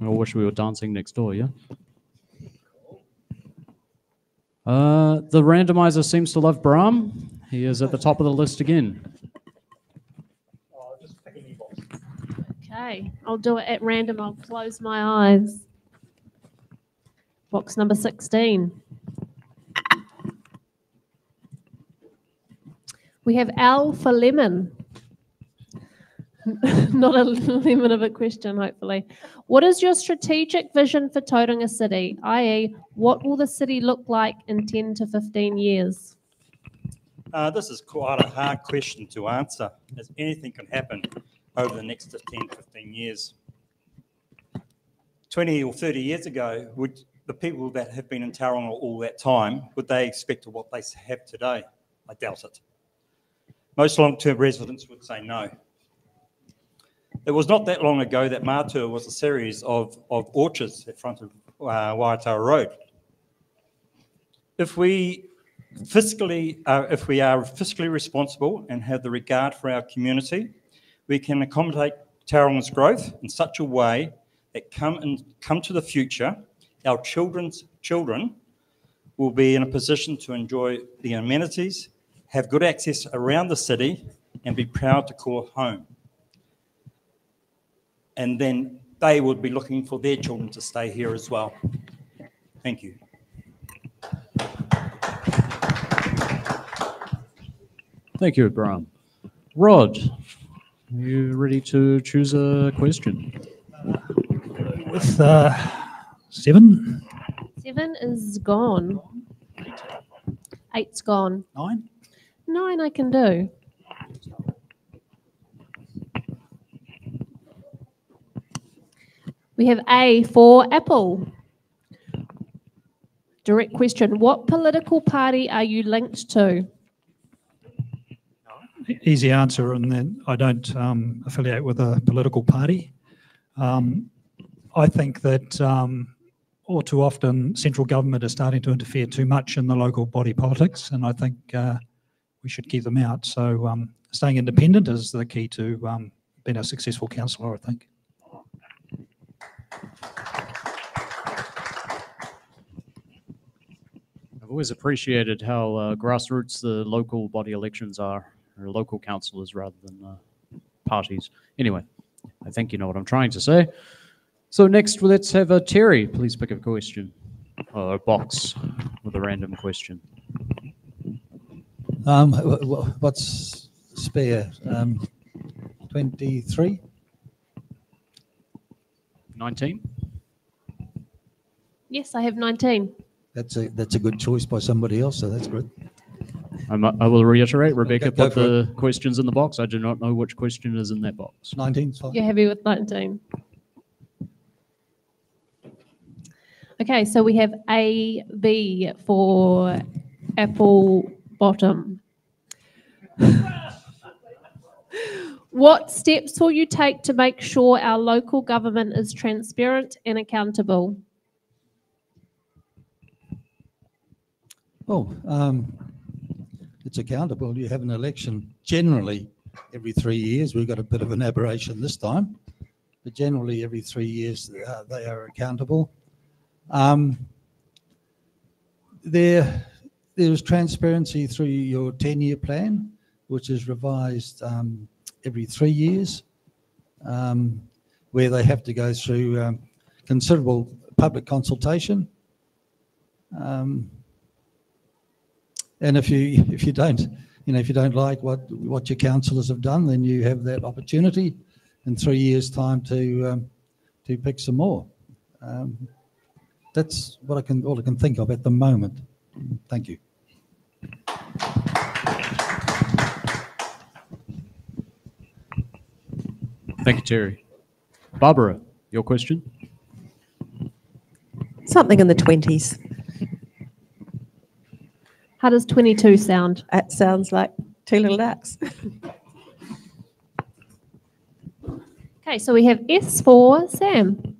I wish we were dancing next door, yeah? The randomizer seems to love Brahm. He is at the top of the list again. Okay, I'll do it at random. I'll close my eyes. Box number 16. We have L for lemon. Not a lemon of a question, hopefully. What is your strategic vision for Tauranga City, i.e. what will the city look like in 10 to 15 years? This is quite a hard question to answer, as anything can happen over the next 10, 15 years. 20 or 30 years ago, would the people that have been in Tauranga all that time, would they expect what they have today? I doubt it. Most long-term residents would say no. It was not that long ago that Matua was a series of orchards in front of Waitara Road. If we are fiscally responsible and have the regard for our community, we can accommodate Tauranga's growth in such a way that come to the future, our children's children will be in a position to enjoy the amenities, have good access around the city, and be proud to call it home. And then they would be looking for their children to stay here as well. Thank you. Thank you, Brahm. Rod, are you ready to choose a question? With 7. 7 is gone. 8's gone. 9. 9 I can do. We have A for Apple. Direct question. What political party are you linked to? Easy answer, and then I don't affiliate with a political party. I think that all too often central government is starting to interfere too much in the local body politics, and I think we should keep them out. So staying independent is the key to being a successful councillor, I think. I've always appreciated how grassroots the local body elections are, or local councillors rather than parties. Anyway, I think you know what I'm trying to say. So next, let's have Terry. Please pick a question, or a box with a random question. What's spare? 23? 19? Yes, I have 19. That's a good choice by somebody else, so that's good. I will reiterate, Rebecca Go put the questions in the box. I do not know which question is in that box. 19's fine. You're happy with 19? Okay, so we have A, B for Apple Bottom. What steps will you take to make sure our local government is transparent and accountable? Oh, it's accountable. You have an election generally every 3 years. We've got a bit of an aberration this time, but generally every 3 years they are accountable. There's transparency through your 10-year plan, which is revised every 3 years, where they have to go through considerable public consultation. And if you don't like what your councillors have done, then you have that opportunity in 3 years' time to pick some more. That's all I can think of at the moment. Thank you. Thank you, Terry. Barbara, your question? Something in the 20s. How does 22 sound? That sounds like two little ducks. Okay, so we have S for Sam.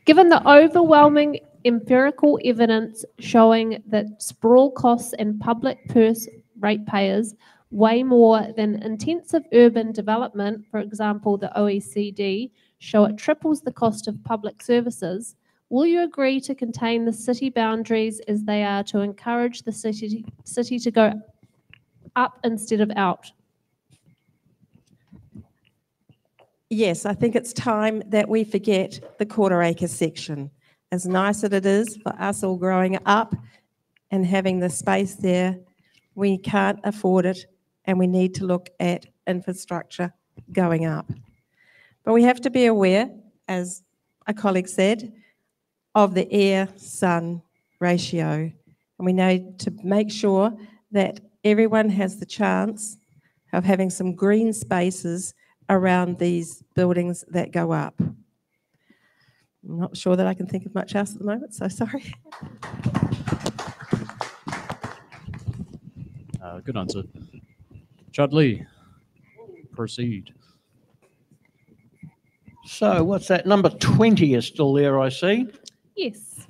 Given the overwhelming empirical evidence showing that sprawl costs and public purse ratepayers way more than intensive urban development, for example, the OECD, show it triples the cost of public services, will you agree to contain the city boundaries as they are to encourage the city to go up instead of out? Yes, I think it's time that we forget the quarter-acre section. As nice as it is for us all growing up and having the space there, we can't afford it, and we need to look at infrastructure going up. But we have to be aware, as a colleague said, of the air-sun ratio. And we need to make sure that everyone has the chance of having some green spaces around these buildings that go up. I'm not sure that I can think of much else at the moment, so sorry. Good answer. Chudley, proceed. So what's that? Number 20 is still there, I see. Yes.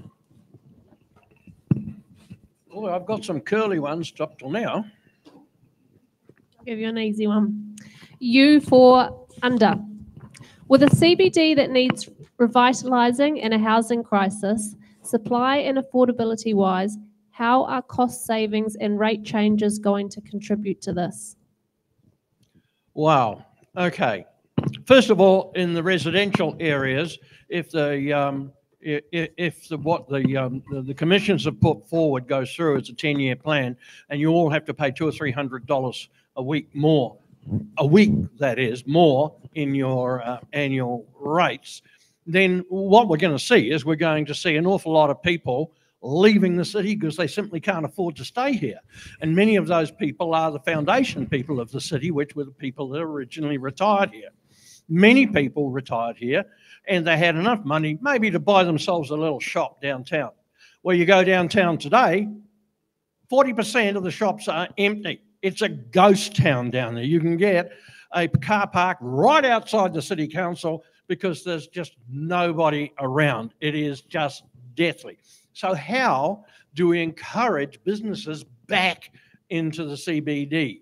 Oh, I've got some curly ones up till now. I'll give you an easy one. U for under. With a CBD that needs revitalising and a housing crisis, supply and affordability wise, how are cost savings and rate changes going to contribute to this? Wow. Okay. First of all, in the residential areas, if the commissions have put forward goes through as a 10-year plan, and you all have to pay $200 or $300 a week more, that is, more in your annual rates, then what we're going to see is we're going to see an awful lot of people leaving the city because they simply can't afford to stay here. And many of those people are the foundation people of the city, which were the people that originally retired here. Many people retired here and they had enough money maybe to buy themselves a little shop downtown. Well, you go downtown today, 40% of the shops are empty. It's a ghost town down there. You can get a car park right outside the city council because there's just nobody around. It is just deathly. So how do we encourage businesses back into the CBD?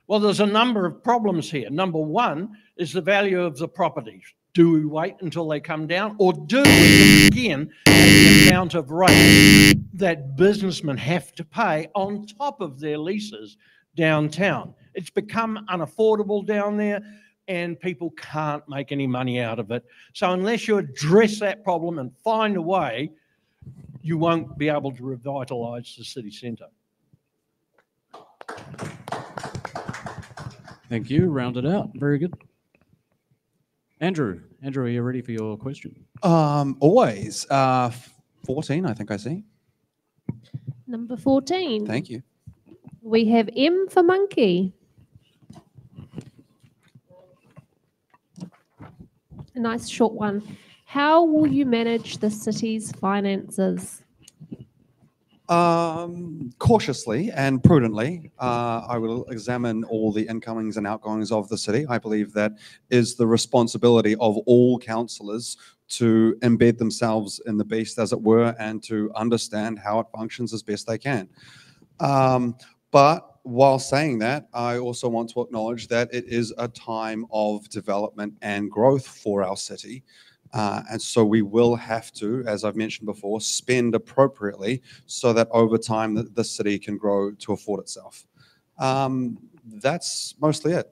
Well, there's a number of problems here. Number one is the value of the properties. Do we wait until they come down, or do we begin at the amount of rate that businessmen have to pay on top of their leases downtown? It's become unaffordable down there and people can't make any money out of it. So unless you address that problem and find a way, you won't be able to revitalise the city centre. Thank you. Round it out. Very good. Andrew, are you ready for your question? Always. 14, I think I see. Number 14. Thank you. We have M for monkey. A nice short one. How will you manage the city's finances? Cautiously and prudently, I will examine all the incomings and outgoings of the city. I believe that is the responsibility of all councillors to embed themselves in the beast, as it were, and to understand how it functions as best they can. But while saying that, I also want to acknowledge that it is a time of development and growth for our city. And so we will have to, as I've mentioned before, spend appropriately so that over time the city can grow to afford itself. That's mostly it.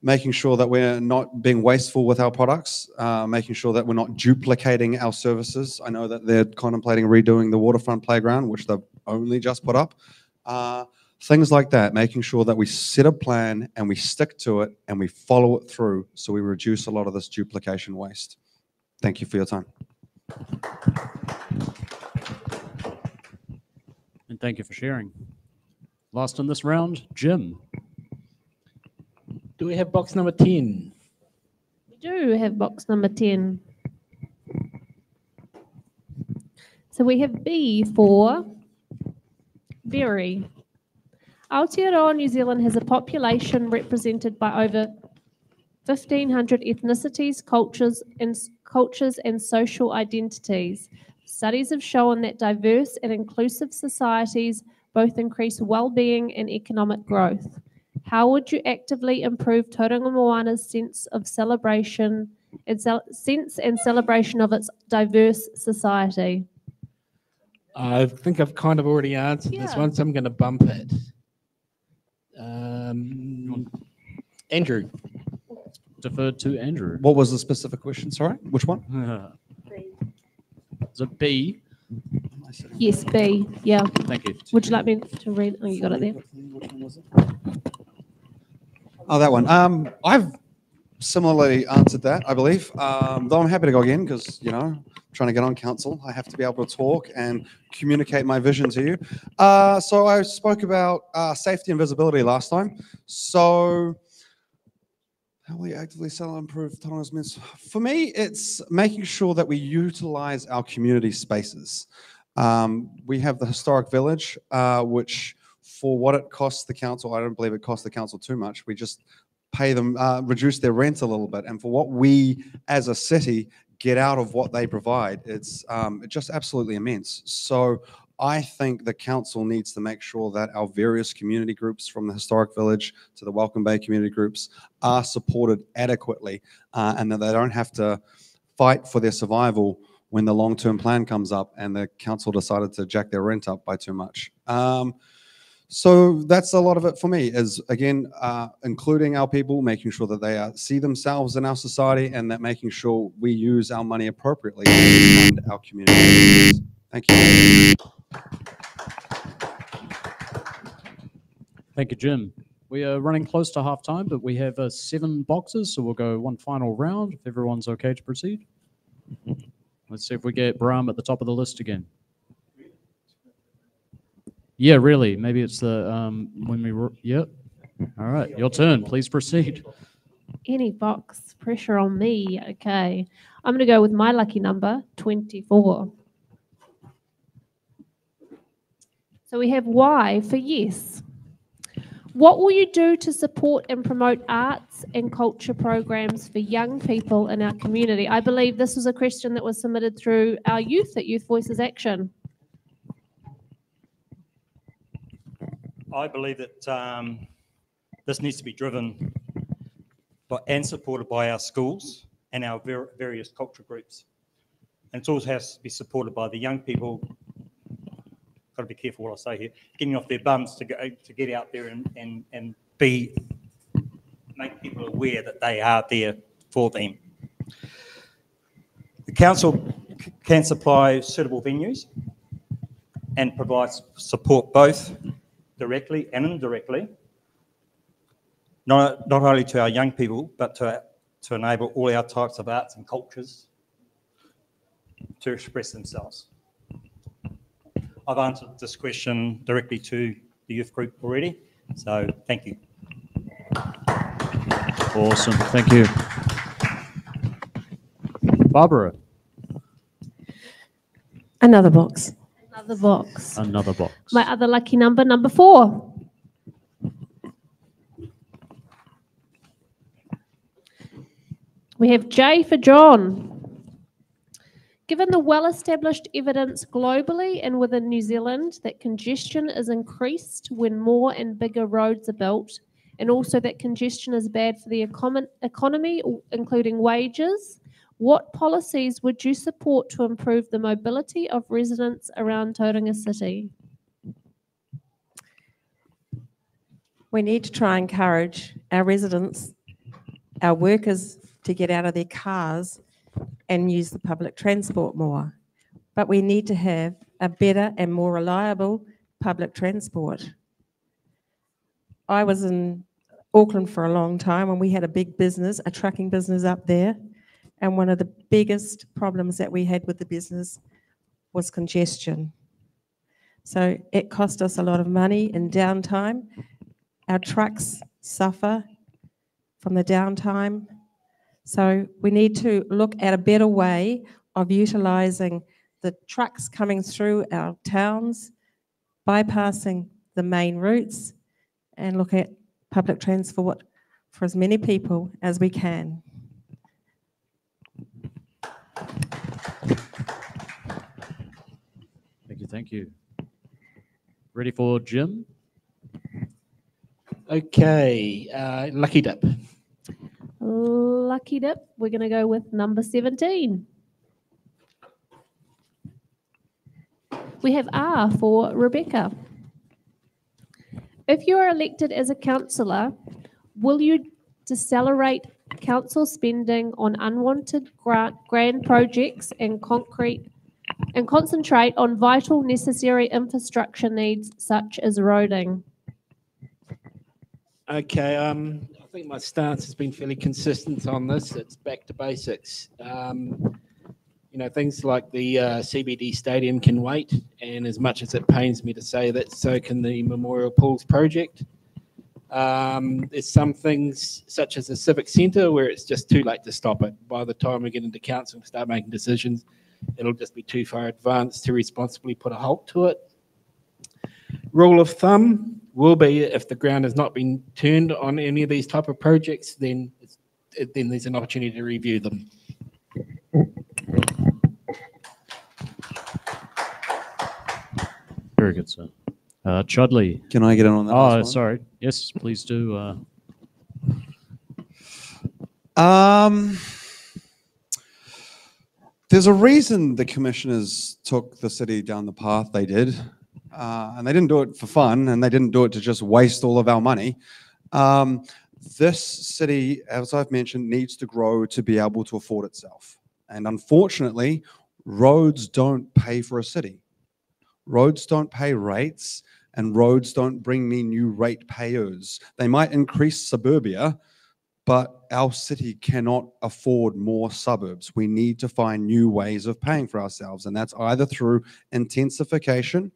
Making sure that we're not being wasteful with our products, making sure that we're not duplicating our services. I know that they're contemplating redoing the waterfront playground, which they've only just put up. Things like that, making sure that we set a plan and we stick to it and we follow it through so we reduce a lot of this duplication waste. Thank you for your time. And thank you for sharing. Last in this round, Jim. Do we have box number 10? We do have box number 10. So we have B for very. Aotearoa New Zealand has a population represented by over 1,500 ethnicities, cultures and social identities. Studies have shown that diverse and inclusive societies both increase well-being and economic growth. How would you actively improve Tauranga Moana's sense of celebration and celebration of its diverse society? I think I've kind of already answered this one, so I'm going to bump it. Andrew. Deferred to Andrew. What was the specific question? Sorry, which one? Is it B? Yes, B. Yeah. Thank you. Would you like me to read? Oh, you got it there. Oh, that one. I've similarly answered that, I believe. Though I'm happy to go again because, you know, trying to get on council, I have to be able to talk and communicate my vision to you. So I spoke about safety and visibility last time. So how we actively sell and improve Tauranga's men's. For me, it's making sure that we utilize our community spaces. We have the historic village, which for what it costs the council, I don't believe it costs the council too much. We just pay them, reduce their rent a little bit. And for what we as a city get out of what they provide, it's just absolutely immense. So I think the council needs to make sure that our various community groups, from the historic village to the Welcome Bay community groups, are supported adequately and that they don't have to fight for their survival when the long-term plan comes up and the council decided to jack their rent up by too much. So that's a lot of it for me, is again, including our people, making sure that they see themselves in our society, and that making sure we use our money appropriately to fund our community. Thank you. Thank you, Jim. We are running close to half time, but we have 7 boxes, so we'll go one final round if everyone's okay to proceed. Let's see if we get Bram at the top of the list again. Yeah, really. Maybe it's the when we were. Yep. All right, your turn. Please proceed. Any box. Pressure on me. Okay. I'm going to go with my lucky number, 24. So we have Y for yes. What will you do to support and promote arts and culture programs for young people in our community? I believe this was a question that was submitted through our youth at Youth Voices Action. I believe that this needs to be driven by, and supported by our schools and our various culture groups. And it also has to be supported by the young people. Got to be careful what I say here. Getting off their bums to get out there and make people aware that they are there for them. The council can supply suitable venues and provide support both directly and indirectly, not only to our young people, but to enable all our types of arts and cultures to express themselves. I've answered this question directly to the youth group already, so thank you. Awesome, thank you. Barbara. Another box. Another box. Another box. My other lucky number, number 4. We have J for John. Given the well-established evidence globally and within New Zealand that congestion is increased when more and bigger roads are built, and also that congestion is bad for the economy, including wages, what policies would you support to improve the mobility of residents around Tauranga City? We need to try and encourage our residents, our workers, to get out of their cars and use the public transport more. But we need to have a better and more reliable public transport. I was in Auckland for a long time and we had a big business, a trucking business up there. And one of the biggest problems that we had with the business was congestion. So it cost us a lot of money in downtime. Our trucks suffer from the downtime. So we need to look at a better way of utilising the trucks coming through our towns, bypassing the main routes, and look at public transport for as many people as we can. Thank you. Ready for Jim? Okay, lucky dip. Lucky dip, we're going to go with number 17. We have R for Rebecca. If you are elected as a councillor, will you decelerate council spending on unwanted grand projects and concentrate on vital necessary infrastructure needs such as roading? Okay, I think my stance has been fairly consistent on this. It's back to basics. You know, things like the CBD stadium can wait, and as much as it pains me to say that, so can the Memorial Pools project. There's some things, such as the Civic Centre, where it's just too late to stop it. By the time we get into council and start making decisions, it'll just be too far advanced to responsibly put a halt to it. Rule of thumb will be, if the ground has not been turned on any of these type of projects, then there's an opportunity to review them. Very good, sir. Chudley. Can I get in on that? Oh, sorry. Yes, please do. There's a reason the commissioners took the city down the path they did. And they didn't do it for fun, and they didn't do it to just waste all of our money. This city, as I've mentioned, needs to grow to be able to afford itself. And unfortunately, roads don't pay for a city. Roads don't pay rates, and roads don't bring me new rate payers. They might increase suburbia, but our city cannot afford more suburbs. We need to find new ways of paying for ourselves, and that's either through intensification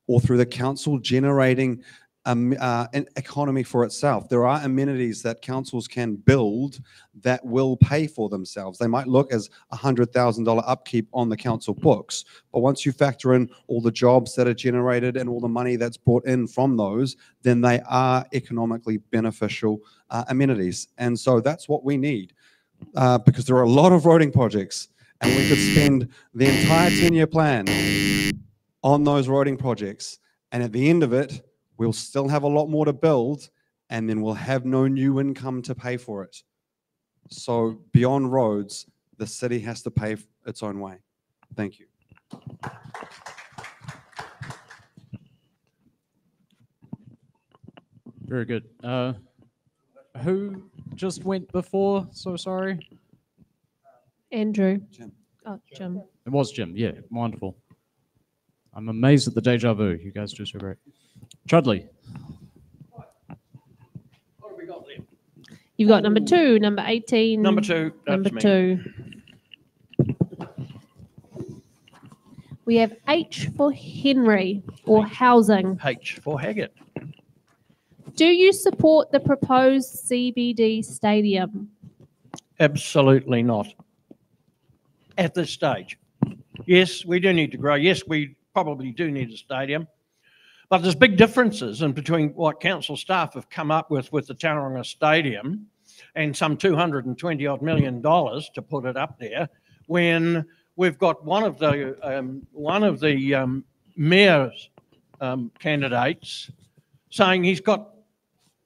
or through the council generating an economy for itself. There are amenities that councils can build that will pay for themselves. They might look as $100,000 upkeep on the council books, but once you factor in all the jobs that are generated and all the money that's brought in from those, then they are economically beneficial amenities. And so that's what we need, because there are a lot of roading projects, and we could spend the entire 10-year plan on those roading projects, and at the end of it, we'll still have a lot more to build, and then we'll have no new income to pay for it. So beyond roads, the city has to pay its own way. Thank you. Very good. Who just went before? So sorry. Andrew. Jim. Oh, Jim. It was Jim. Yeah, wonderful. I'm amazed at the deja vu. You guys do so great. Chudley. What have we got there? You've got number 2, number 18. Number 2. Number That's 2. We have H for Henry, or housing. H for Haggett. Do you support the proposed CBD stadium? Absolutely not. At this stage. Yes, we do need to grow. Yes, we probably do need a stadium. But there's big differences in between what council staff have come up with the Tauranga Stadium and some $220 odd million to put it up there, when we've got one of the mayor's candidates saying he's got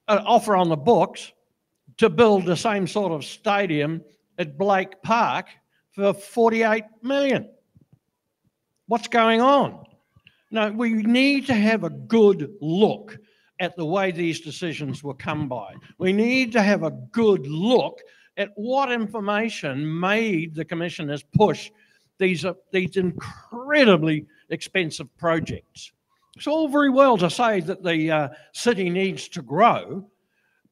an offer on the books to build the same sort of stadium at Blake Park for 48 million. What's going on? No, we need to have a good look at the way these decisions were come by. We need to have a good look at what information made the commissioners push these incredibly expensive projects. It's all very well to say that the city needs to grow,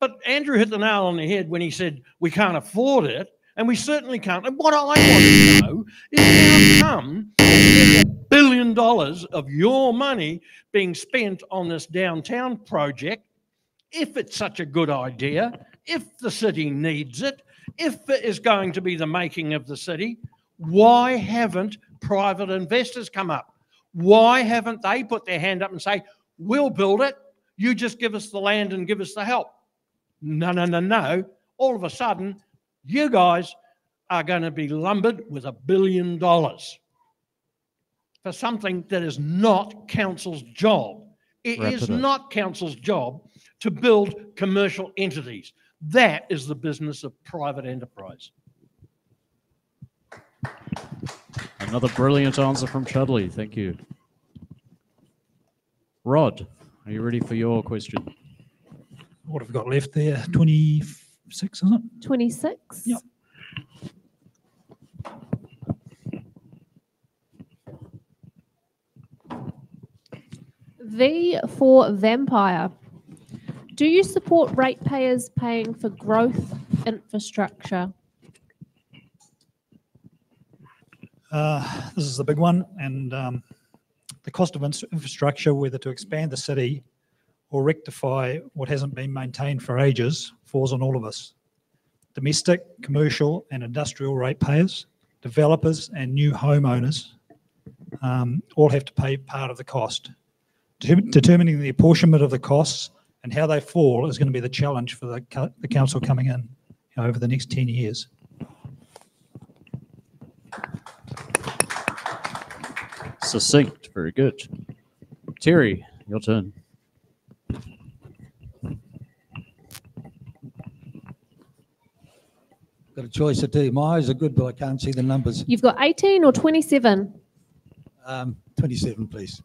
but Andrew hit the nail on the head when he said we can't afford it, and we certainly can't. And what I want to know is how come there's $1 billion of your money being spent on this downtown project, if it's such a good idea, if the city needs it, if it is going to be the making of the city, why haven't private investors come up? Why haven't they put their hand up and say, we'll build it, you just give us the land and give us the help? No, no, no, no. All of a sudden, you guys are going to be lumbered with $1 billion for something that is not council's job. It is not council's job to build commercial entities. That is the business of private enterprise. Another brilliant answer from Chudley. Thank you. Rod, are you ready for your question? What have we got left there? 26, isn't it? 26. Yep. V for vampire. Do you support ratepayers paying for growth infrastructure? This is the big one, and the cost of infrastructure, whether to expand the city or rectify what hasn't been maintained for ages, falls on all of us. Domestic, commercial and industrial ratepayers, developers and new homeowners all have to pay part of the cost. Determining the apportionment of the costs and how they fall is going to be the challenge for the council coming in over the next 10 years. Succinct, very good. Terry, your turn. Got a choice of two. My eyes are good, but I can't see the numbers. You've got 18 or 27? 27, please.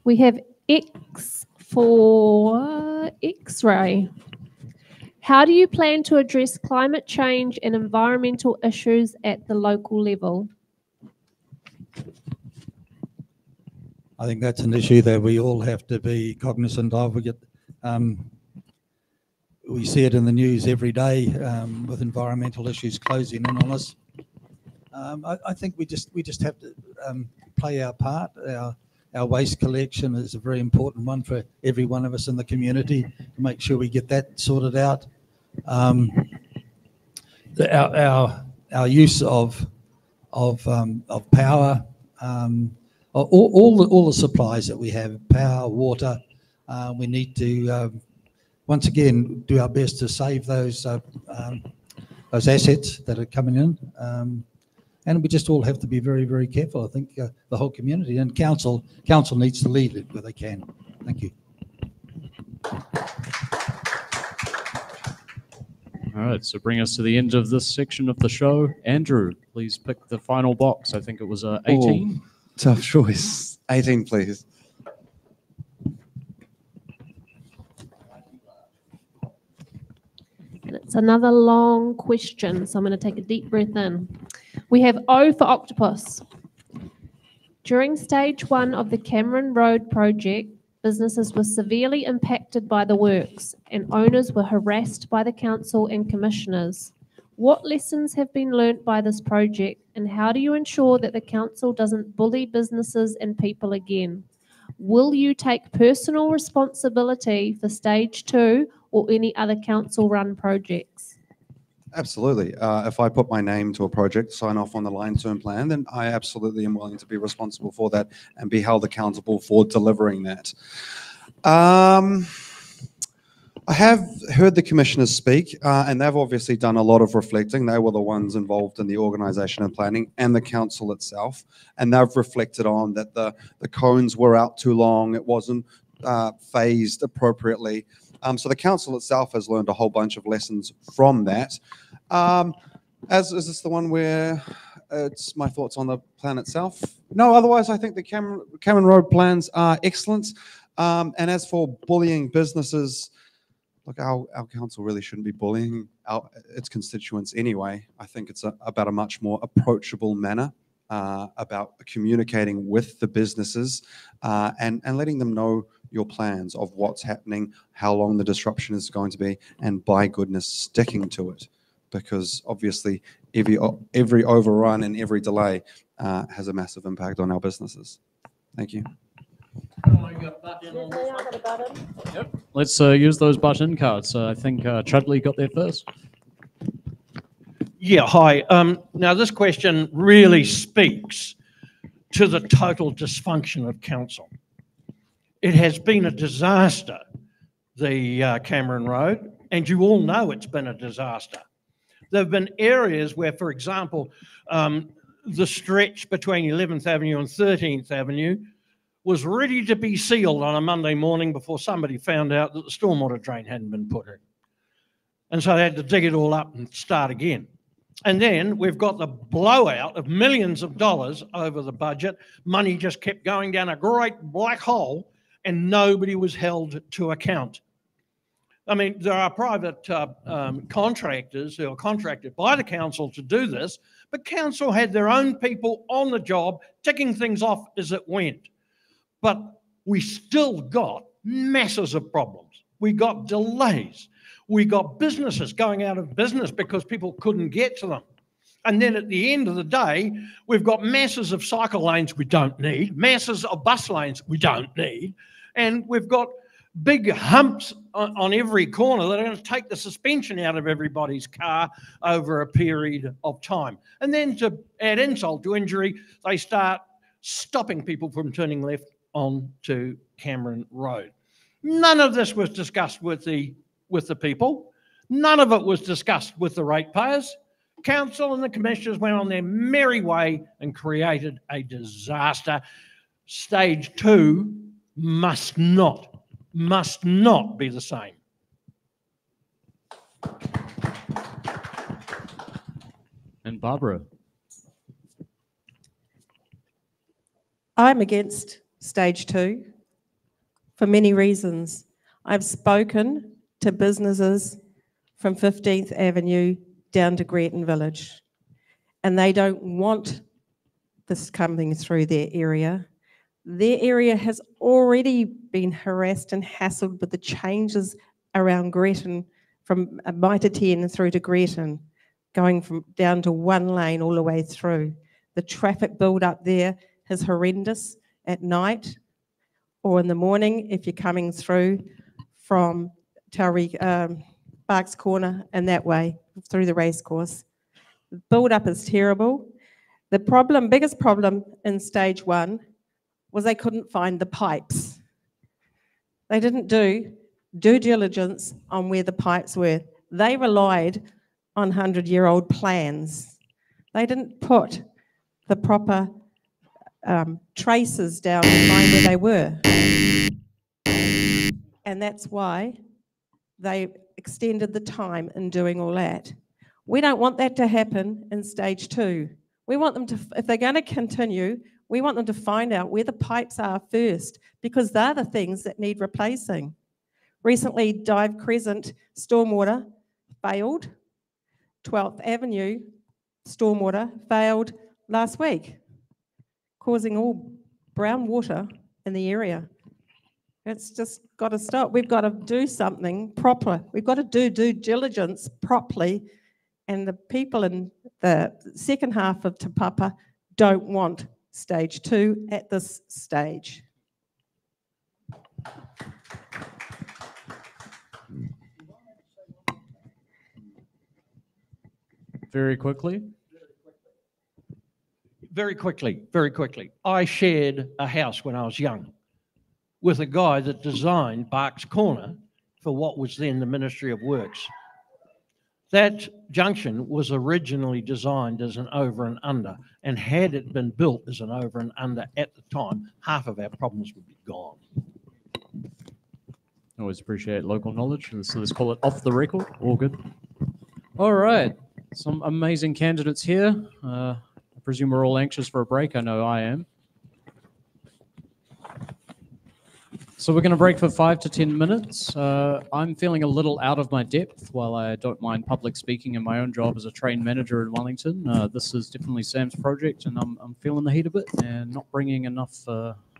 We have X for X-ray. How do you plan to address climate change and environmental issues at the local level? I think that's an issue that we all have to be cognizant of. We see it in the news every day with environmental issues closing in on us. I think we just have to play our part. Our waste collection is a very important one for every one of us in the community to make sure we get that sorted out. Our use of power, all the supplies that we have, power, water, we need to once again do our best to save those assets that are coming in. And we just all have to be very, very careful. I think the whole community and council needs to lead it where they can. Thank you. All right, so bring us to the end of this section of the show. Andrew, please pick the final box. I think it was 18. Oh, tough choice. 18, please. And it's another long question, so I'm going to take a deep breath in. We have O for octopus. During stage 1 of the Cameron Road project, businesses were severely impacted by the works and owners were harassed by the council and commissioners. What lessons have been learnt by this project and how do you ensure that the council doesn't bully businesses and people again? Will you take personal responsibility for stage 2 or any other council-run projects? Absolutely. If I put my name to a project, sign off on the line term plan, then I absolutely am willing to be responsible for that and be held accountable for delivering that. I have heard the commissioners speak, and they've obviously done a lot of reflecting. They were the ones involved in the organisation and planning and the council itself, and they've reflected on that the cones were out too long, it wasn't phased appropriately. So the council itself has learned a whole bunch of lessons from that. Is this the one where it's my thoughts on the plan itself? No, otherwise I think the Cameron Road plans are excellent. And as for bullying businesses, look, our council really shouldn't be bullying its constituents anyway. I think it's about a much more approachable manner about communicating with the businesses and letting them know your plans of what's happening, how long the disruption is going to be, and by goodness, sticking to it. Because obviously every overrun and every delay has a massive impact on our businesses. Thank you. Yep. Let's use those button cards. I think Chudley got there first. Yeah, hi. Now, this question really speaks to the total dysfunction of council. It has been a disaster, the Cameron Road, and you all know it's been a disaster. There have been areas where, for example, the stretch between 11th Avenue and 13th Avenue was ready to be sealed on a Monday morning before somebody found out that the stormwater drain hadn't been put in. And so they had to dig it all up and start again. And then we've got the blowout of millions of dollars over the budget. Money just kept going down a great black hole and nobody was held to account. I mean, there are private contractors who are contracted by the council to do this, but council had their own people on the job ticking things off as it went. But we still got masses of problems. We got delays. We got businesses going out of business because people couldn't get to them. And then at the end of the day, we've got masses of cycle lanes we don't need, masses of bus lanes we don't need, and we've got big humps on every corner that are going to take the suspension out of everybody's car over a period of time. And then to add insult to injury, they start stopping people from turning left onto Cameron Road. None of this was discussed with the people. None of it was discussed with the ratepayers. Council and the commissioners went on their merry way and created a disaster. Stage 2 must not be the same. And Barbara. I'm against stage 2 for many reasons. I've spoken to businesses from 15th Avenue down to Greaton Village, and they don't want this coming through their area. Their area has already been harassed and hassled with the changes around Greaton from Mitre 10 through to Greaton, going from down to one lane all the way through. The traffic build up there is horrendous at night or in the morning if you're coming through from Barks Corner and that way through the racecourse. The build up is terrible. The biggest problem in stage 1 was they couldn't find the pipes. They didn't do due diligence on where the pipes were. They relied on 100-year-old plans. They didn't put the proper traces down to find where they were. And that's why they extended the time in doing all that. We don't want that to happen in stage 2. We want them to, if they're going to continue, we want them to find out where the pipes are first, because they're the things that need replacing. Recently, Dive Crescent stormwater failed. 12th Avenue stormwater failed last week, causing all brown water in the area. It's just got to stop. We've got to do something proper. We've got to do due diligence properly, and the people in the second half of Te Papa don't want stage 2 at this stage. Very quickly. Very quickly. I shared a house when I was young with a guy that designed Barks Corner for what was then the Ministry of Works. That junction was originally designed as an over and under, and had it been built as an over and under at the time, half of our problems would be gone. Always appreciate local knowledge. So let's call it off the record. All good. All right. Some amazing candidates here. I presume we're all anxious for a break. I know I am. So we're going to break for 5 to 10 minutes. I'm feeling a little out of my depth. While I don't mind public speaking in my own job as a train manager in Wellington, this is definitely Sam's project, and I'm feeling the heat of it and not bringing enough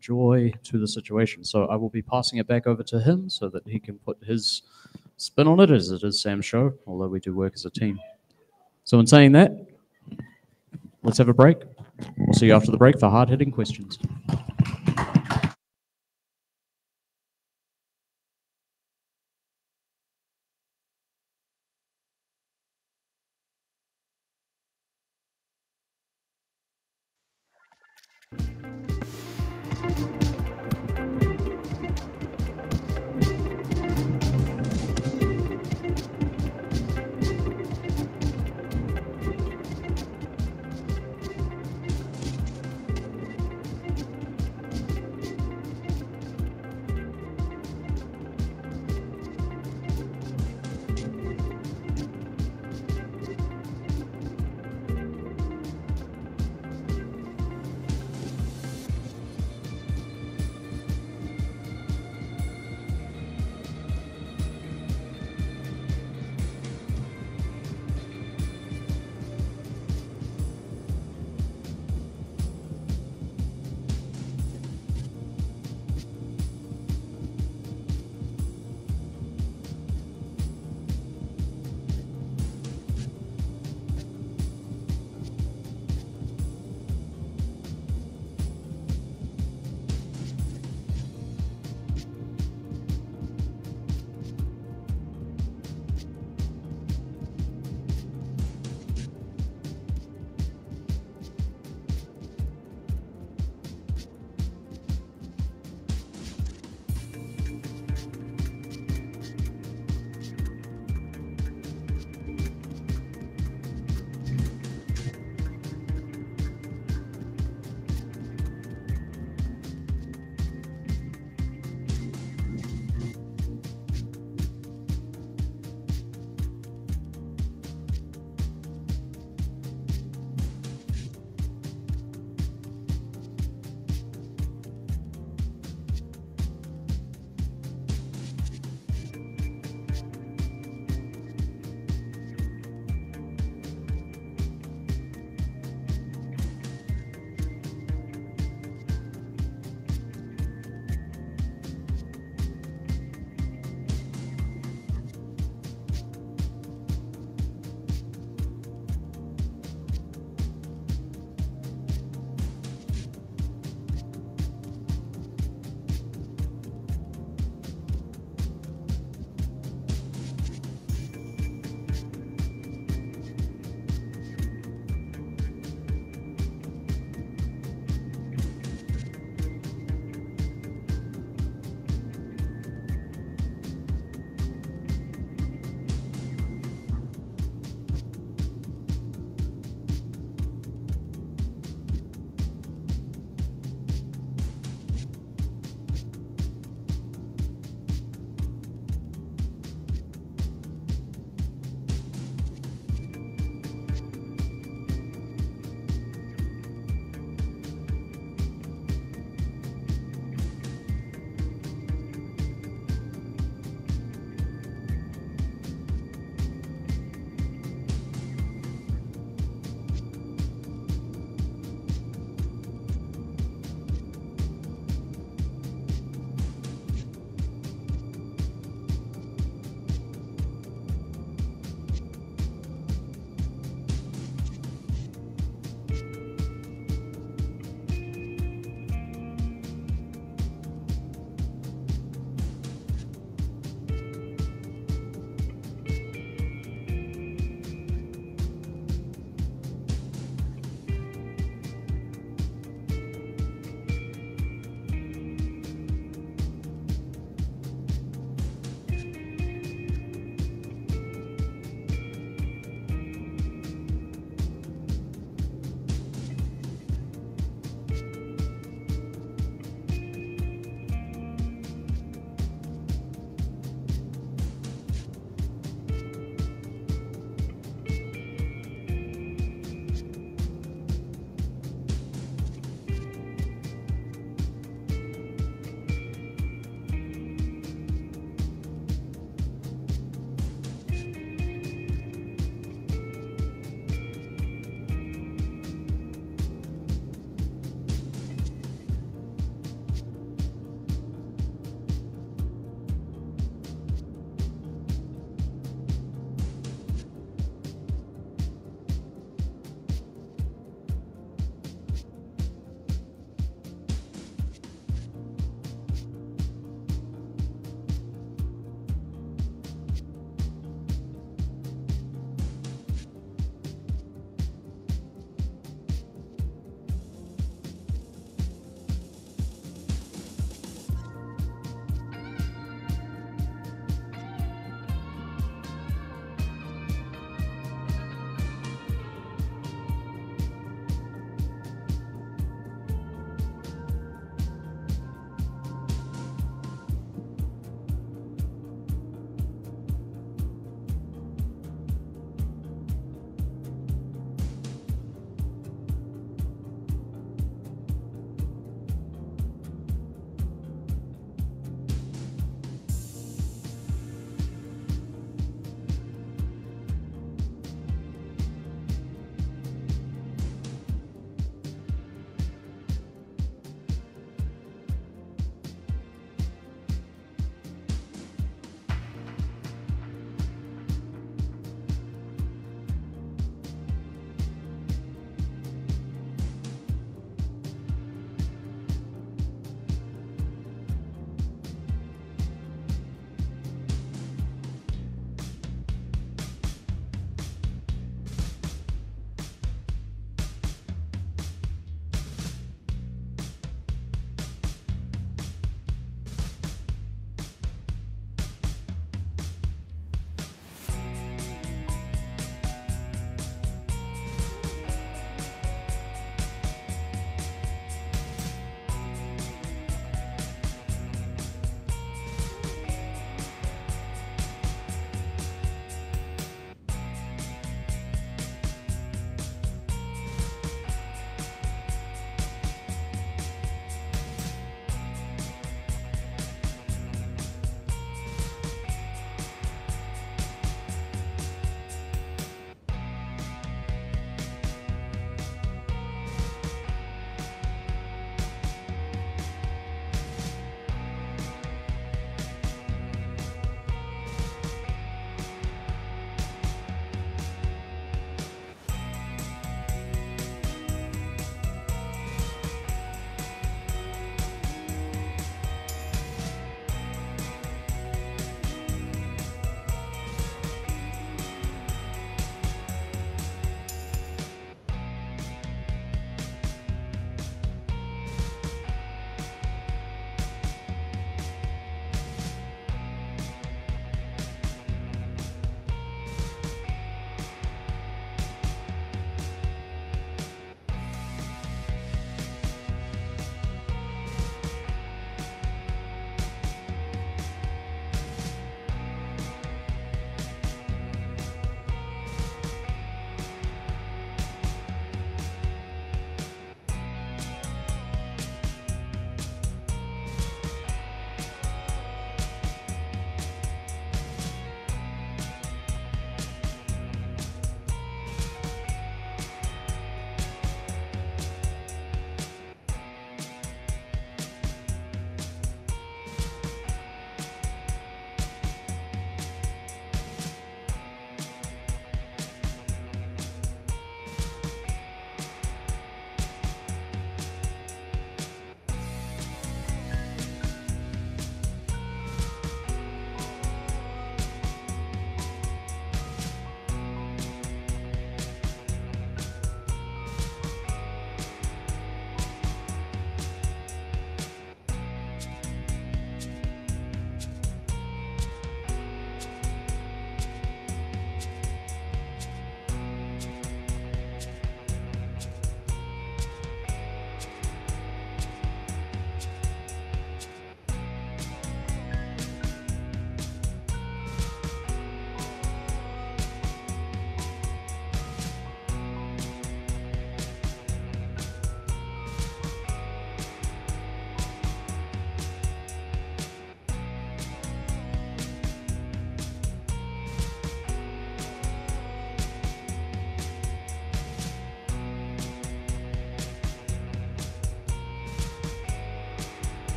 joy to the situation. So I will be passing it back over to him so that he can put his spin on it, as it is Sam's show, although we do work as a team. So in saying that, let's have a break. We'll see you after the break for hard-hitting questions.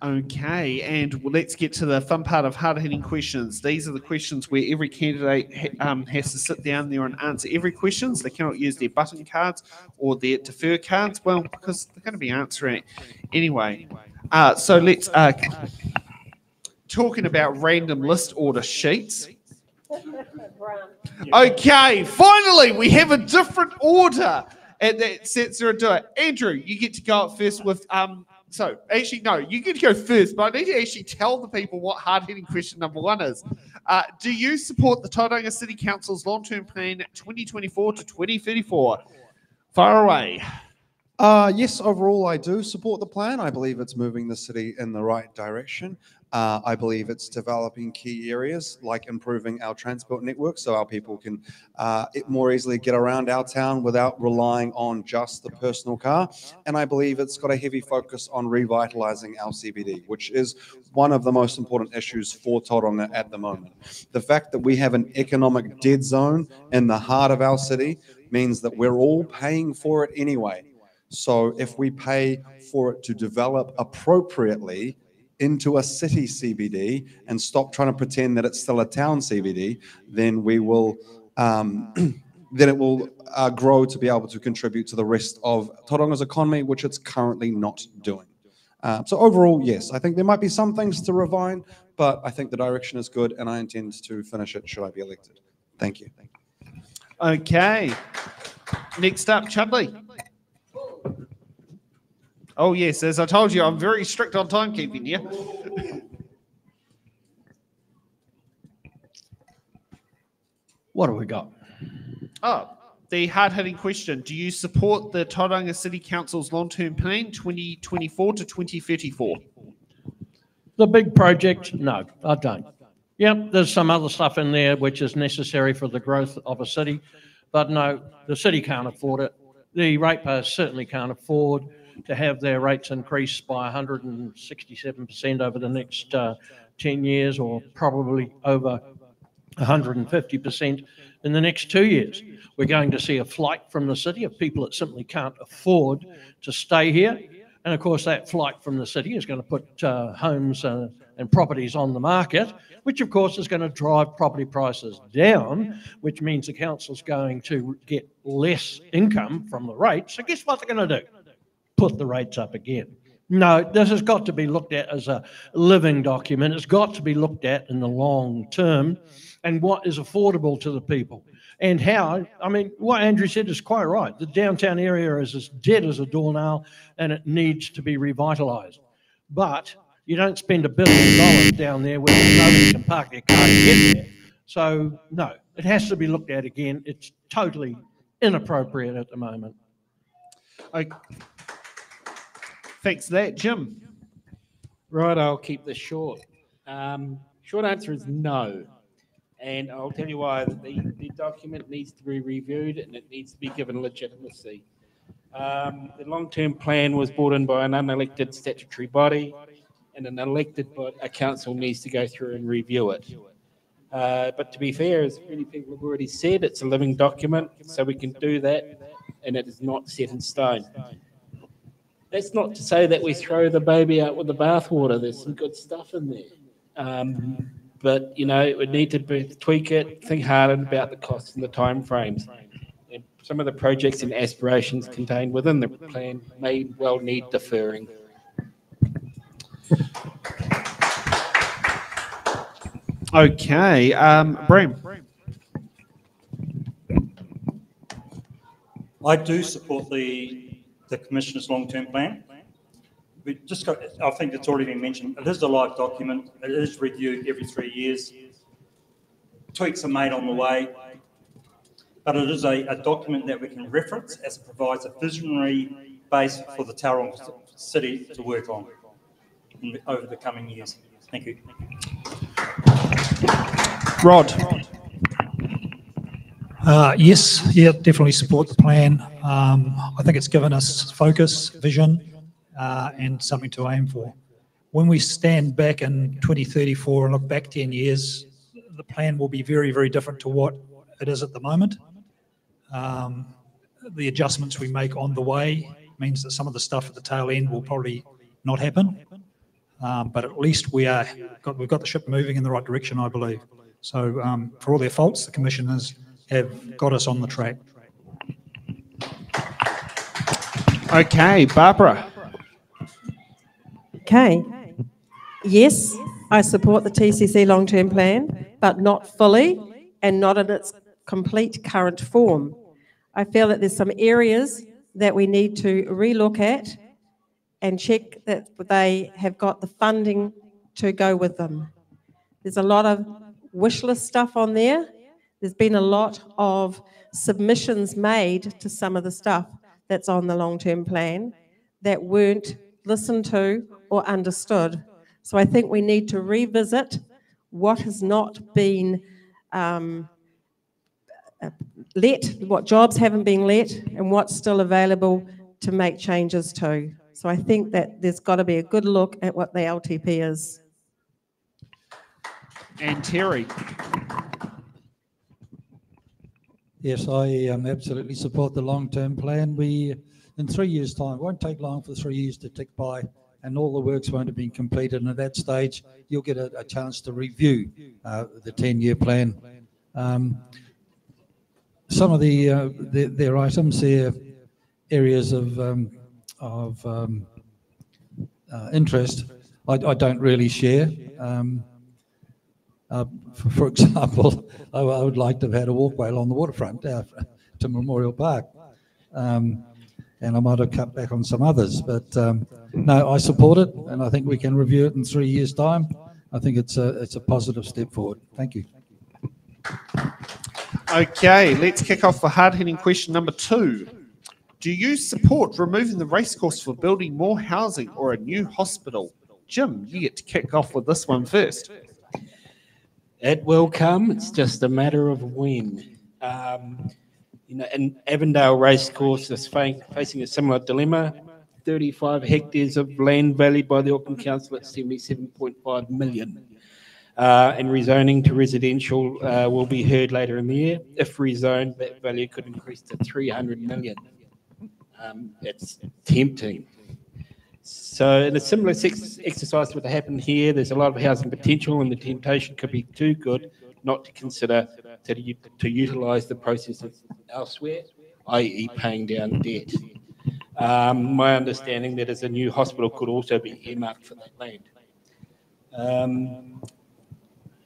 Okay, and let's get to the fun part of hard-hitting questions. These are the questions where every candidate has to sit down there and answer every question. They cannot use their button cards or their defer cards, well, because they're going to be answering it anyway. So let's talking about random list order sheets. Okay, finally we have a different order, and that sets her to it. Andrew, you get to go up first with So actually, no, you get to go first, but I need to actually tell the people what hard-hitting question number 1 is. Do you support the Tauranga City Council's long-term plan 2024 to 2034? Far away. Yes, overall, I do support the plan. I believe it's moving the city in the right direction. I believe it's developing key areas like improving our transport network so our people can more easily get around our town without relying on just the personal car. And I believe it's got a heavy focus on revitalizing our CBD, which is one of the most important issues for Tauranga at the moment. The fact that we have an economic dead zone in the heart of our city means that we're all paying for it anyway. So if we pay for it to develop appropriately into a city CBD and stop trying to pretend that it's still a town CBD, then we will, then it will grow to be able to contribute to the rest of Tauranga's economy, which it's currently not doing. So overall, yes, I think there might be some things to refine, but I think the direction is good, and I intend to finish it should I be elected. Thank you. Okay. Next up, Chudley. Oh, yes, as I told you, I'm very strict on timekeeping here. What have we got? Oh, the hard-hitting question. Do you support the Tauranga City Council's long-term plan 2024 to 2034? The big project? No, I don't. Yep, there's some other stuff in there which is necessary for the growth of a city, but no, the city can't afford it. The ratepayers certainly can't afford to have their rates increased by 167% over the next 10 years, or probably over 150% in the next 2 years. We're going to see a flight from the city of people that simply can't afford to stay here. And of course, that flight from the city is going to put homes and properties on the market, which of course is going to drive property prices down, which means the council's going to get less income from the rates. So guess what they're going to do? Put the rates up again. No, this has got to be looked at as a living document. It's got to be looked at in the long term and what is affordable to the people. And how, I mean, what Andrew said is quite right. The downtown area is as dead as a doornail and it needs to be revitalised. But you don't spend $1 billion down there where nobody can park their car to get there. So, no, it has to be looked at again. It's totally inappropriate at the moment. Okay. Thanks for that, Jim. Right, I'll keep this short. Short answer is no. And I'll tell you why. The document needs to be reviewed and it needs to be given legitimacy. The long-term plan was brought in by an unelected statutory body, and an elected a council needs to go through and review it. But to be fair, as many people have already said, it's a living document, so we can do that, and it is not set in stone. That's not to say that we throw the baby out with the bathwater. There's some good stuff in there. But, you know, we need to tweak it, think hard about the costs and the time frames. And some of the projects and aspirations contained within the plan may well need deferring. Okay, Bram. I do support the Commissioner's long-term plan. We just got, I think it's already been mentioned, it is a live document. It is reviewed every 3 years. Tweaks are made on the way, but it is a document that we can reference as it provides a visionary base for the Tauranga City to work on over the coming years. Thank you. Rod. Yes, definitely support the plan. I think it's given us focus, vision, and something to aim for. When we stand back in 2034 and look back 10 years, the plan will be very, very different to what it is at the moment. The adjustments we make on the way means that some of the stuff at the tail end will probably not happen. but at least we've got the ship moving in the right direction, I believe. So for all their faults, the commissioners have got us on the track. Okay, Barbara. Okay. Yes, I support the TCC long-term plan, but not fully and not in its complete current form. I feel that there's some areas that we need to relook at and check that they have got the funding to go with them. There's a lot of wish list stuff on there. There's been a lot of submissions made to some of the stuff that's on the long-term plan that weren't listened to or understood. So I think we need to revisit what has not been let, what jobs haven't been let, and what's still available to make changes to. So I think that there's got to be a good look at what the LTP is. And Terry. Yes, I absolutely support the long-term plan. In 3 years' time, it won't take long for 3 years to tick by, and all the works won't have been completed. And at that stage, you'll get a chance to review the 10-year plan. Some of their items, their areas of interest, I don't really share. For example, I would like to have had a walkway along the waterfront to Memorial Park, and I might have cut back on some others. But no, I support it, and I think we can review it in 3 years' time. I think it's a positive step forward. Thank you. Okay, let's kick off for hard-hitting question number 2. Do you support removing the racecourse for building more housing or a new hospital? Jim, you get to kick off with this one first. It will come. It's just a matter of when. And Avondale Racecourse is facing a similar dilemma. 35 hectares of land valued by the Auckland Council at $77.5 million. And rezoning to residential will be heard later in the year. If rezoned, that value could increase to $300 million. It's tempting. So in a similar exercise to what happened here, there's a lot of housing potential, and the temptation could be too good not to consider to utilise the processes elsewhere, i.e. paying down debt. My understanding that as a new hospital could also be earmarked for that land.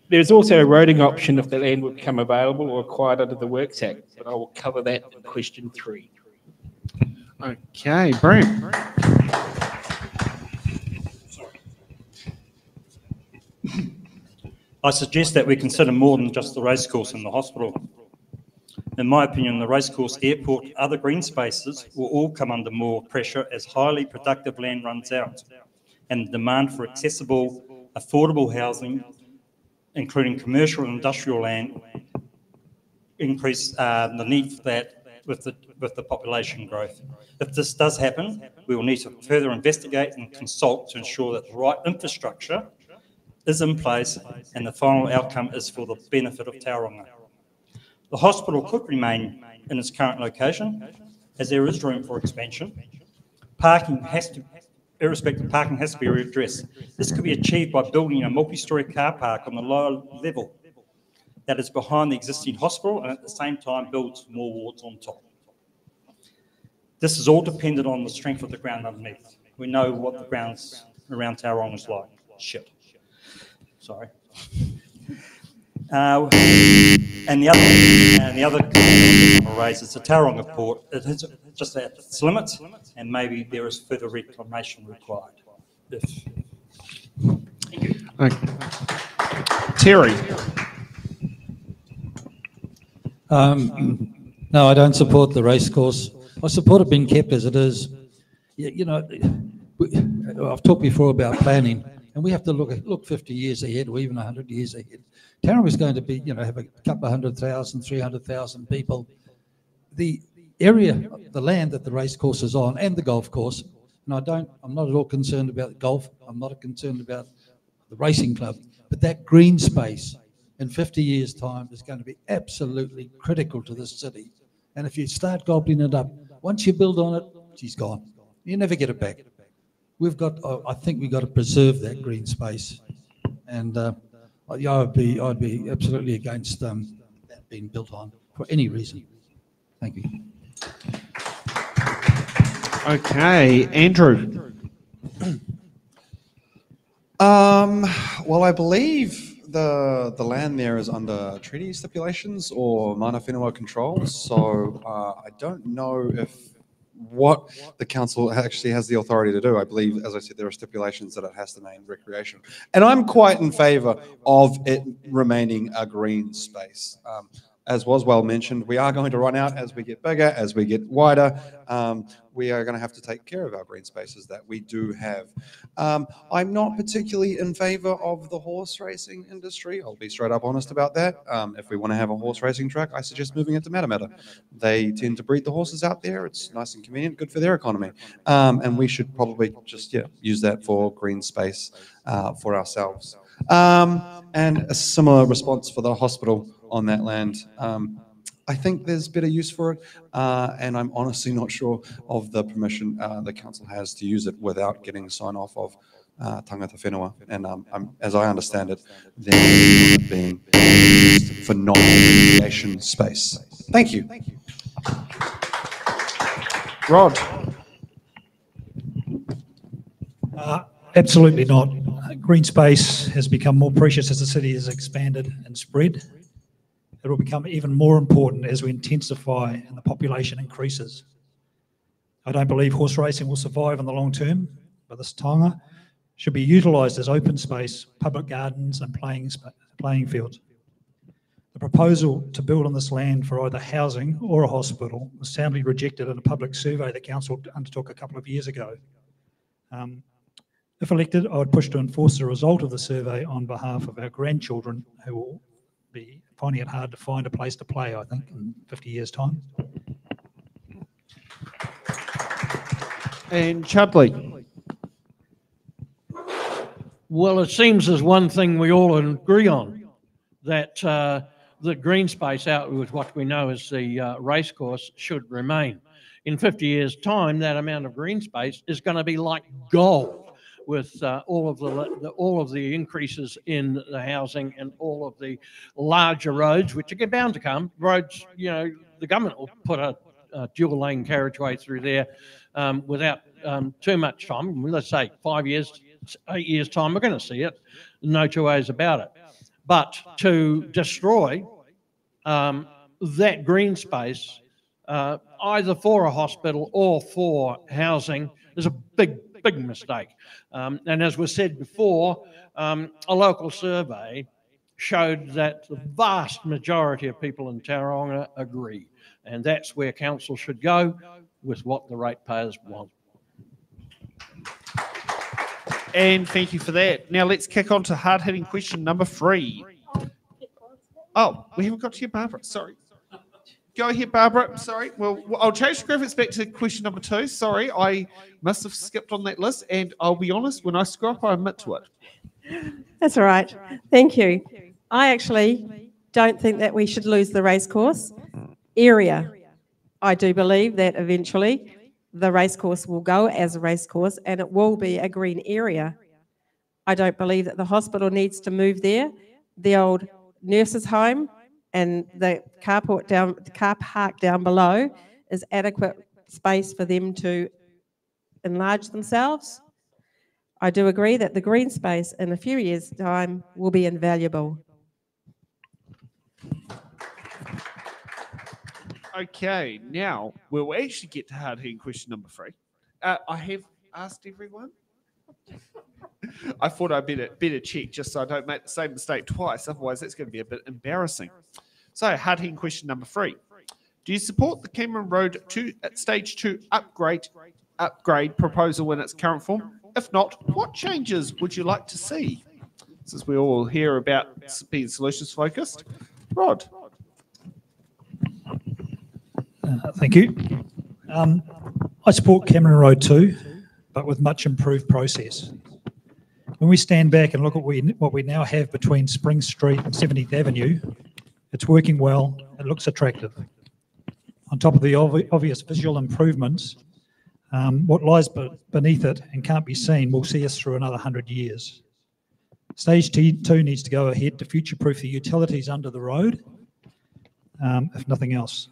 There's also a roading option if the land would become available or acquired under the Works Act, but I will cover that in question 3. Okay, Brent. I suggest that we consider more than just the racecourse and the hospital. In my opinion, the racecourse, airport, other green spaces will all come under more pressure as highly productive land runs out, and the demand for accessible, affordable housing, including commercial and industrial land, increase the need for that with the population growth. If this does happen, we will need to further investigate and consult to ensure that the right infrastructure is in place and the final outcome is for the benefit of Tauranga. The hospital could remain in its current location as there is room for expansion. Irrespective parking has to be readdressed. This could be achieved by building a multi-storey car park on the lower level that is behind the existing hospital and at the same time builds more wards on top. This is all dependent on the strength of the ground underneath. We know what the grounds around Tauranga is like. Shit. Sorry. And the other question I raise is the Tauranga port. It is just at its limits, and maybe there is further reclamation required. Terry. No, I don't support the racecourse. I support it being kept as it is. You know, I've talked before about planning, and we have to look 50 years ahead or even 100 years ahead. Tauranga is going to be, have a couple of 100,000, 300,000 people. The area, the land that the racecourse is on, and the golf course, and I'm not at all concerned about golf. I'm not concerned about the racing club, but that green space in 50 years' time is going to be absolutely critical to this city. And if you start gobbling it up, once you build on it, she's gone. You never get it back. I think we've got to preserve that green space. And yeah, I'd be absolutely against that being built on for any reason. Thank you. Okay, Andrew. Well, I believe the land there is under treaty stipulations or mana whenua controls, so I don't know what the council actually has the authority to do. I believe, as I said, there are stipulations that it has to remain recreation. And I'm quite in favour of it remaining a green space. As was well mentioned, we are going to run out as we get bigger, as we get wider. We are going to have to take care of our green spaces that we do have. I'm not particularly in favour of the horse racing industry. I'll be straight up honest about that. If we want to have a horse racing track, I suggest moving it to Matamata. They tend to breed the horses out there. It's nice and convenient, good for their economy. And we should probably just use that for green space for ourselves. And a similar response for the hospital on that land. I think there's better use for it, and I'm honestly not sure of the permission the council has to use it without getting sign off of tangata whenua. And as I understand it, they're being used for non-recreation space. Thank you. Rod. Absolutely not. Green space has become more precious as the city has expanded and spread. It will become even more important as we intensify and the population increases. I don't believe horse racing will survive in the long term, but this taonga should be utilised as open space, public gardens and playing fields. The proposal to build on this land for either housing or a hospital was soundly rejected in a public survey the council undertook a couple of years ago. If elected, I would push to enforce the result of the survey on behalf of our grandchildren who will be finding it hard to find a place to play, I think, in 50 years' time. And Chudley. Well, it seems there's one thing we all agree on, that the green space out with what we know as the racecourse should remain. In 50 years' time, that amount of green space is going to be like gold, with all of the increases in the housing and all of the larger roads, which are bound to come. Roads, the government will put a dual lane carriageway through there without too much time. Let's say 5 years, 8 years time, we're going to see it. No two ways about it. But to destroy that green space, either for a hospital or for housing, is a big mistake. And as was said before, a local survey showed that the vast majority of people in Tauranga agree. And that's where council should go, with what the ratepayers want. And thank you for that. Now let's kick on to hard-hitting question number 3. Oh, we haven't got to you, Barbara. Sorry. Go ahead, Barbara. Sorry. Well, I'll change the graphics back to question number 2. Sorry, I must have skipped on that list. And I'll be honest, when I screw up, I admit to it. That's all right. Thank you. I actually don't think that we should lose the racecourse area. I do believe that eventually the racecourse will go as a racecourse and it will be a green area. I don't believe that the hospital needs to move there. The old nurses' home and the car park down below is adequate space for them to enlarge themselves. I do agree that the green space in a few years' time will be invaluable. Okay, now we'll actually get to hard-hitting question number 3. I have asked everyone. I thought I'd better check just so I don't make the same mistake twice. Otherwise, that's going to be a bit embarrassing. So, hard-hitting question number 3. Do you support the Cameron Road Stage 2 upgrade proposal in its current form? If not, what changes would you like to see? Since we all hear about being solutions-focused. Rod. Thank you. I support Cameron Road 2, but with much improved process. When we stand back and look at what we now have between Spring Street and 70th Avenue, it's working well, it looks attractive. On top of the obvious visual improvements, What lies beneath it and can't be seen will see us through another 100 years. Stage 2 needs to go ahead to future-proof the utilities under the road, if nothing else.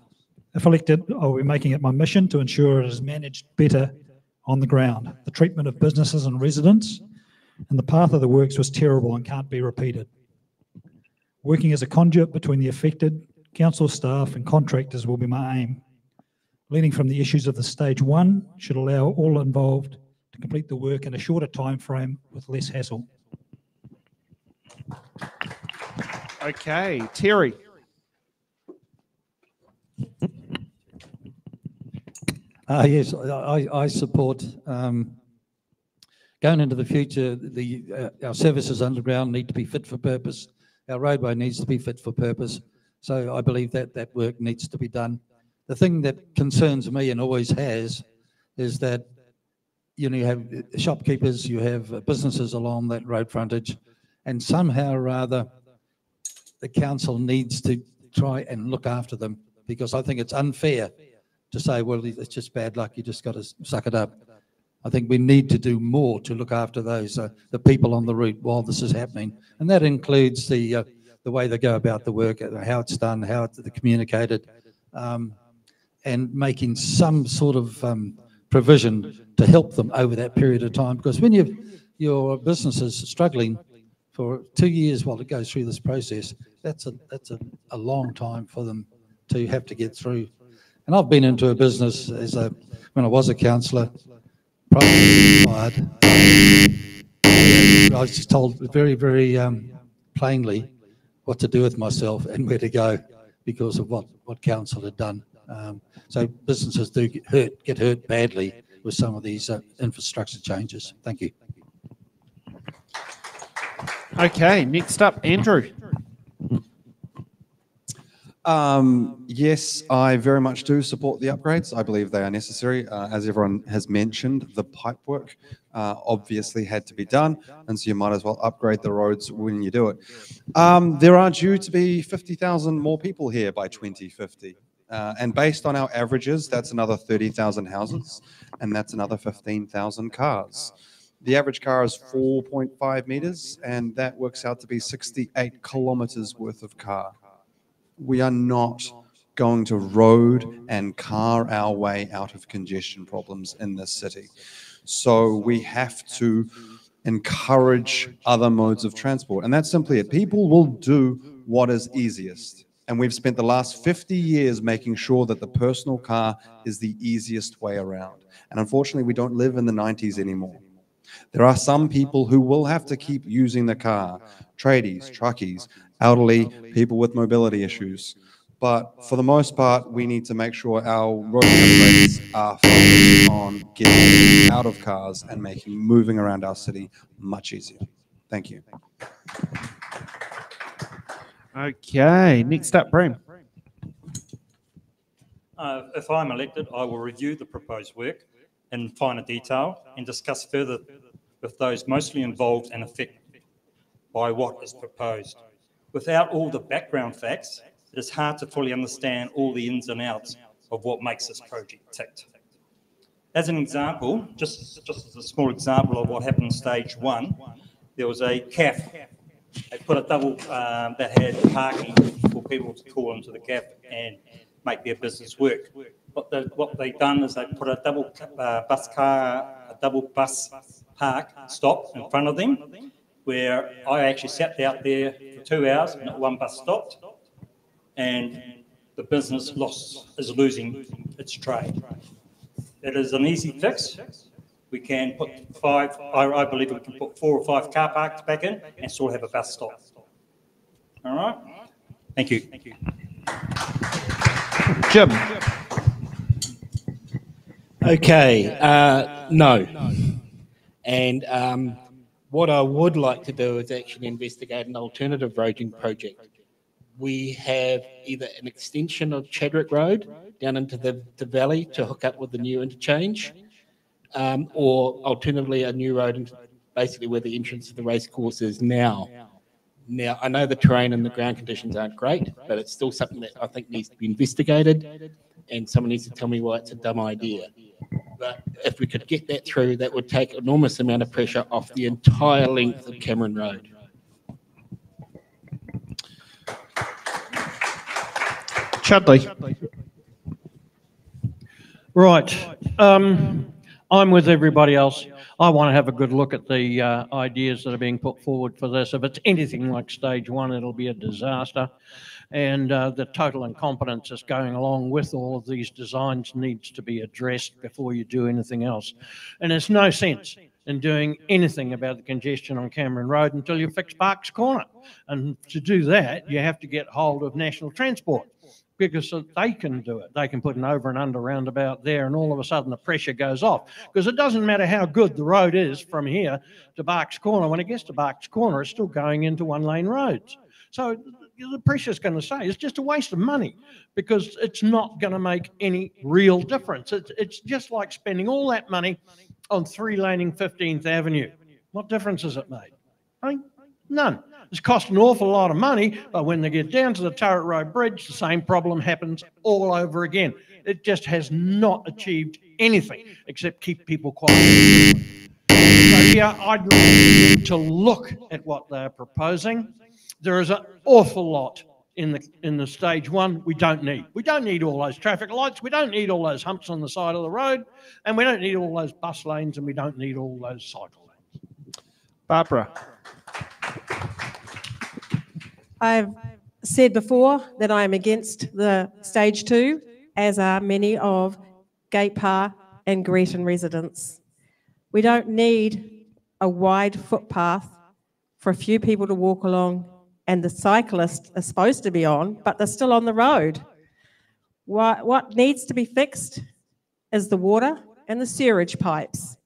If elected, I'll be making it my mission to ensure it is managed better on the ground. The treatment of businesses and residents and the path of the works was terrible and can't be repeated. Working as a conduit between the affected, council staff and contractors will be my aim. Learning from the issues of the stage 1 should allow all involved to complete the work in a shorter time frame with less hassle. Okay, Terry. Yes, I support going into the future. Our services underground need to be fit for purpose. Our roadway needs to be fit for purpose. So I believe that work needs to be done. The thing that concerns me and always has is that you have shopkeepers, you have businesses along that road frontage, and somehow or other the council needs to try and look after them, because I think it's unfair to say, well, it's just bad luck, you just got to suck it up. I think we need to do more to look after those the people on the route while this is happening, and that includes the way they go about the work, how it's done, how it's communicated, and making some sort of provision to help them over that period of time. Because when your business is struggling for 2 years while it goes through this process, that's a long time for them to have to get through. And I've been into a business when I was a councillor, probably fired. I was just told very, very plainly what to do with myself and where to go because of what council had done. So businesses do get hurt badly with some of these infrastructure changes. Thank you. Okay, next up, Andrew. Yes, I very much do support the upgrades. I believe they are necessary. As everyone has mentioned, the pipe work obviously had to be done, and so you might as well upgrade the roads when you do it. There are due to be 50,000 more people here by 2050. And based on our averages, that's another 30,000 houses, and that's another 15,000 cars. The average car is 4.5 meters, and that works out to be 68 kilometers worth of car. We are not going to road and car our way out of congestion problems in this city. So we have to encourage other modes of transport, and that's simply it. People will do what is easiest. And we've spent the last 50 years making sure that the personal car is the easiest way around. And unfortunately, we don't live in the 90s anymore. There are some people who will have to keep using the car, tradies, truckies, elderly, people with mobility issues. But for the most part, we need to make sure our road upgrades are focused on getting out of cars and making moving around our city much easier. Thank you. Okay, next up, Bram. If I'm elected, I will review the proposed work in finer detail and discuss further with those mostly involved and affected by what is proposed. Without all the background facts, it is hard to fully understand all the ins and outs of what makes this project tick. As an example, just as a small example of what happened in stage 1, there was a cafe. They put a double that had parking for people to call into the cafe and make their business work. What they've done is they put a double bus park stop in front of them, where I actually sat out there for 2 hours and not one bus stopped, and the business is losing its trade. It is an easy fix. We can put I believe we can put 4 or 5 car parks back in and still have a bus stop. All right? Thank you. Thank you. Jim. Okay, no. And what I would like to do is actually investigate an alternative roading project. We have either an extension of Chadwick Road down into the valley to hook up with the new interchange, or alternatively a new road into basically where the entrance to the race course is now. Now, I know the terrain and the ground conditions aren't great, but it's still something that I think needs to be investigated. and someone needs to tell me why it's a dumb idea. But if we could get that through, that would take an enormous amount of pressure off the entire length of Cameron Road. Chudley. Right. I'm with everybody else. I want to have a good look at the ideas that are being put forward for this. If it's anything like stage one, it'll be a disaster. And the total incompetence that's going along with all of these designs needs to be addressed before you do anything else. And there's no sense in doing anything about the congestion on Cameron Road until you fix Barks Corner. And to do that, you have to get hold of National Transport, because they can do it. They can put an over and under roundabout there, and all of a sudden the pressure goes off. Because it doesn't matter how good the road is from here to Barks Corner. When it gets to Barks Corner, it's still going into one-lane roads. So the pressure's going to say it's just a waste of money, because it's not going to make any real difference. It's just like spending all that money on three-laning 15th Avenue. What difference has it made? I mean, none. It's cost an awful lot of money, but when they get down to the Turret Road Bridge, the same problem happens all over again. It just has not achieved anything except keep people quiet. So yeah, I'd like to look at what they're proposing. There is an awful lot in the stage one we don't need. We don't need all those traffic lights. We don't need all those humps on the side of the road, and we don't need all those bus lanes, and we don't need all those cycle lanes. Barbara. I've said before that I am against the stage two, as are many of Gate Pa and Greeton residents. We don't need a wide footpath for a few people to walk along, and the cyclists are supposed to be on, but they're still on the road. What needs to be fixed is the water and the sewerage pipes.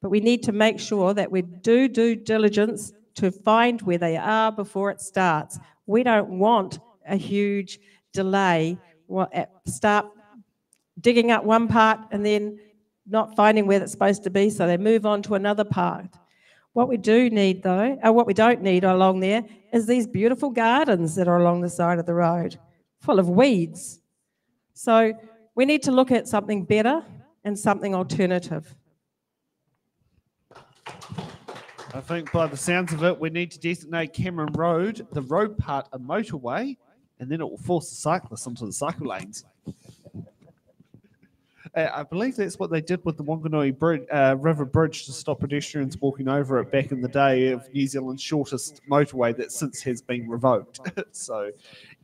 But we need to make sure that we do due diligence to find where they are before it starts. We don't want a huge delay, start digging up one part and then not finding where it's supposed to be, so they move on to another part. What we do need though, or what we don't need along there, is these beautiful gardens that are along the side of the road, full of weeds. So we need to look at something better and something alternative. I think by the sounds of it, we need to designate Cameron Road, the road part, a motorway, and then it will force the cyclists onto the cycle lanes. I believe that's what they did with the Wanganui River Bridge to stop pedestrians walking over it back in the day of New Zealand's shortest motorway that since has been revoked. So,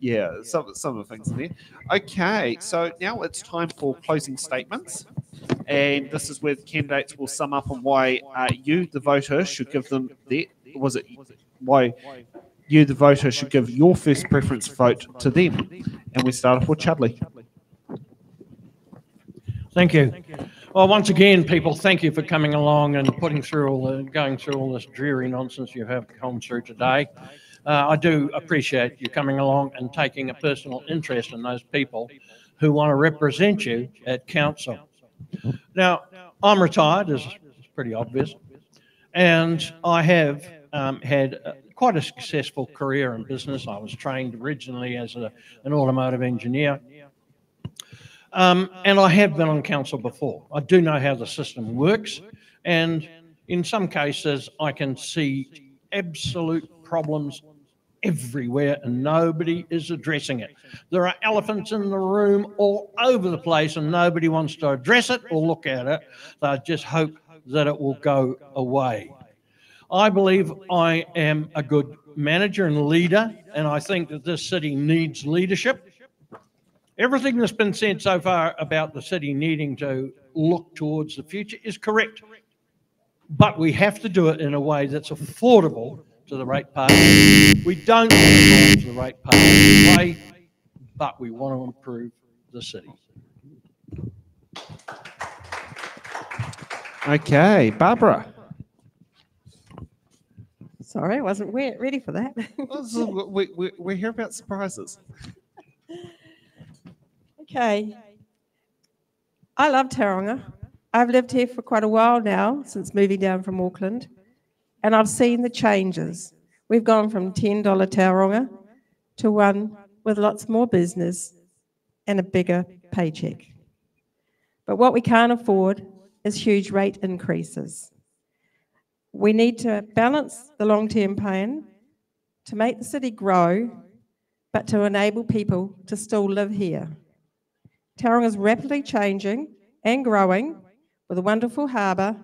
yeah, some of the things in there. Okay, so now it's time for closing statements. And this is where the candidates will sum up on why you, the voter, should give them why you, the voter, should give your first preference vote to them. And we start off with Chudley. Thank you. Well, once again, people, thank you for coming along and going through all this dreary nonsense you have come through today. I do appreciate you coming along and taking a personal interest in those people who want to represent you at council. Now, I'm retired, as it's pretty obvious, and I have had quite a successful career in business. I was trained originally as an automotive engineer. And I have been on council before. I do know how the system works, and in some cases I can see absolute problems everywhere and nobody is addressing it. There are elephants in the room all over the place and nobody wants to address it or look at it. They just hope that it will go away. I believe I am a good manager and leader, and I think that this city needs leadership. Everything that's been said so far about the city needing to look towards the future is correct. But we have to do it in a way that's affordable to the ratepayers. We don't want to drive the ratepayers away, but we want to improve the city. Okay, Barbara. Sorry, I wasn't ready for that. We're here about surprises. Okay. I love Tauranga. I've lived here for quite a while now, since moving down from Auckland, and I've seen the changes. We've gone from $10 Tauranga to one with lots more business and a bigger paycheck. But what we can't afford is huge rate increases. We need to balance the long-term pain to make the city grow, but to enable people to still live here. Tauranga is rapidly changing and growing with a wonderful harbour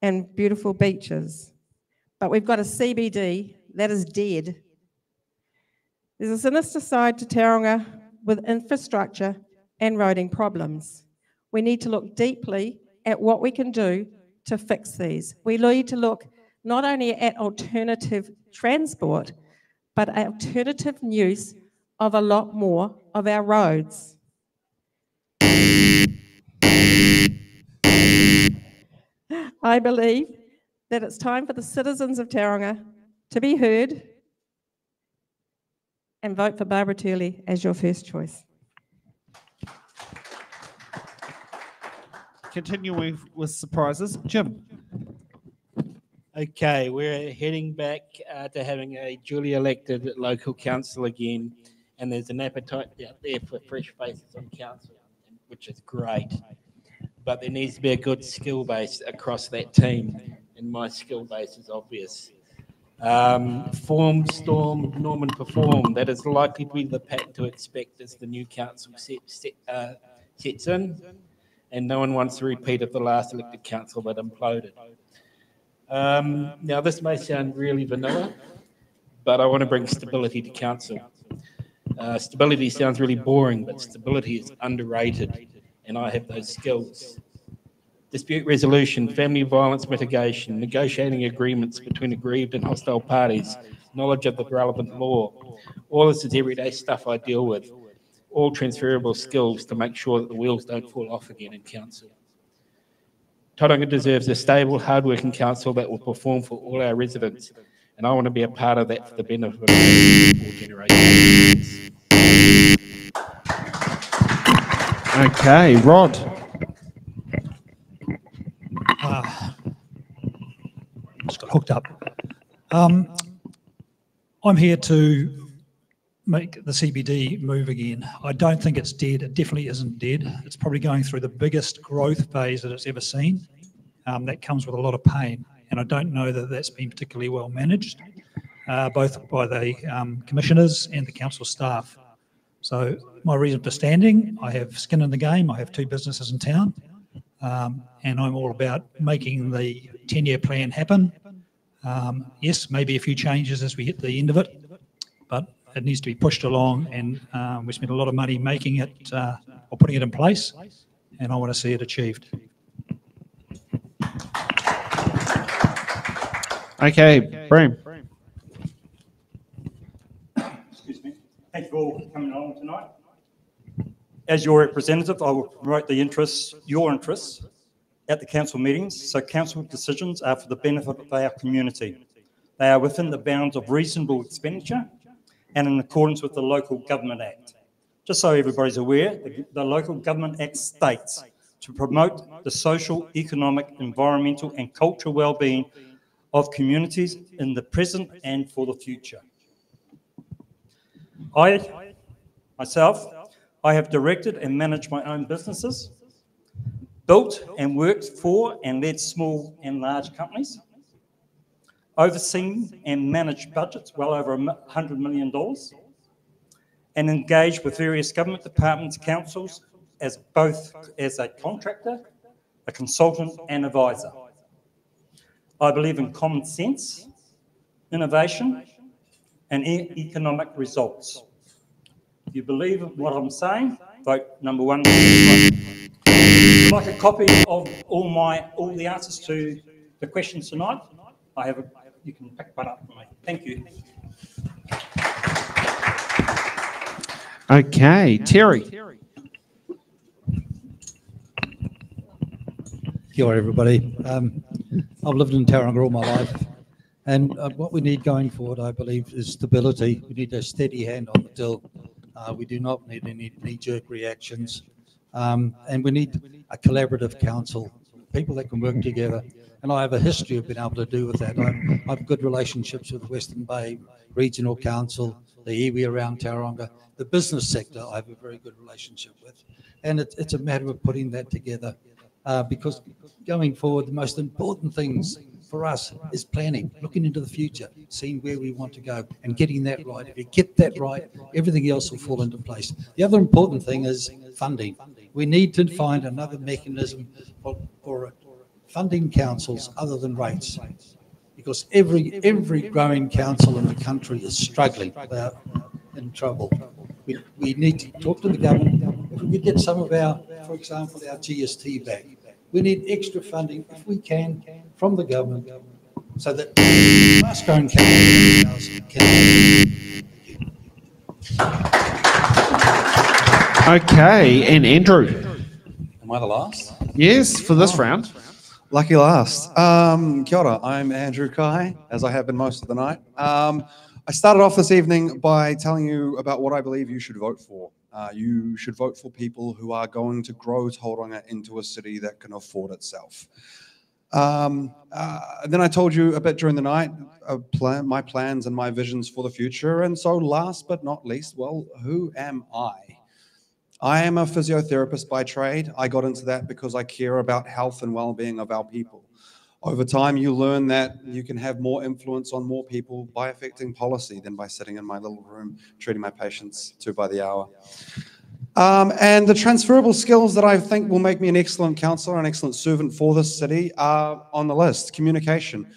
and beautiful beaches. But we've got a CBD that is dead. There's a sinister side to Tauranga with infrastructure and roading problems. We need to look deeply at what we can do to fix these. We need to look not only at alternative transport, but alternative use of a lot more of our roads. I believe that it's time for the citizens of Tauranga to be heard and vote for Barbara Turley as your first choice. Continuing with surprises, Jim. Okay, we're heading back to having a duly elected local council again, and there's an appetite out there for fresh faces on council, which is great. But there needs to be a good skill base across that team, and my skill base is obvious. Form, storm, norm, and perform. That is likely to be the pattern to expect as the new council sets in, and no one wants to repeat of the last elected council that imploded. Now, this may sound really vanilla, but I want to bring stability to council. Stability sounds really boring, but stability is underrated, and I have those skills. Dispute resolution, family violence mitigation, negotiating agreements between aggrieved and hostile parties, knowledge of the relevant law. All this is everyday stuff I deal with, all transferable skills to make sure that the wheels don't fall off again in council. Tauranga deserves a stable, hard-working council that will perform for all our residents, and I want to be a part of that for the benefit of all generations. Okay, Rod. Just got hooked up. I'm here to make the CBD move again. I don't think it's dead. It definitely isn't dead. It's probably going through the biggest growth phase that it's ever seen. That comes with a lot of pain, and I don't know that that's been particularly well managed, both by the commissioners and the council staff. So my reason for standing, I have skin in the game. I have 2 businesses in town, and I'm all about making the 10-year plan happen. Yes, maybe a few changes as we hit the end of it, but it needs to be pushed along, and we spent a lot of money making it or putting it in place, and I want to see it achieved. Okay, Bram. Excuse me. Thank you all for coming along tonight. As your representative, I will promote your interests at the council meetings, so council decisions are for the benefit of our community. They are within the bounds of reasonable expenditure and in accordance with the Local Government Act. Just so everybody's aware, the Local Government Act states to promote the social, economic, environmental and cultural well-being of communities in the present and for the future. I have directed and managed my own businesses, built and worked for and led small and large companies, overseen and managed budgets well over $100 million, and engaged with various government departments, councils, as both as a contractor, a consultant and advisor. I believe in common sense, innovation, and economic results. If you believe in what I'm saying, vote number 1. If you'd like a copy of all the answers to the questions tonight, you can pick one up for me. Thank you. Okay, Terry. Kia ora, everybody. I've lived in Tauranga all my life, and what we need going forward, I believe, is stability. We need a steady hand on the till. We do not need any knee-jerk reactions, and we need a collaborative council, people that can work together And I have a history of being able to do with that. I have good relationships with the Western Bay Regional Council, the iwi around Tauranga, the business sector I have a very good relationship with. And it's a matter of putting that together because going forward, the most important things for us is planning, looking into the future, seeing where we want to go and getting that right. If you get that right, everything else will fall into place. The other important thing is funding. We need to find another mechanism for funding councils other than rates, because every growing council in the country is struggling, they're in trouble. We need to talk to the government. If we could get some of our, for example, our GST back, we need extra funding, if we can, from the government, so that fast-growing councils can. Okay, and Andrew. Am I the last? Yes, for this round. Lucky last. Kia ora, I'm Andrew Kai, as I have been most of the night. I started off this evening by telling you about what I believe you should vote for. You should vote for people who are going to grow Tauranga into a city that can afford itself. Then I told you a bit during the night, my plans and my visions for the future. And so last but not least, well, who am I? I am a physiotherapist by trade. I got into that because I care about health and well-being of our people. Over time, you learn that you can have more influence on more people by affecting policy than by sitting in my little room treating my patients 2 by the hour. And the transferable skills that I think will make me an excellent councillor, an excellent servant for this city are on the list. Communication.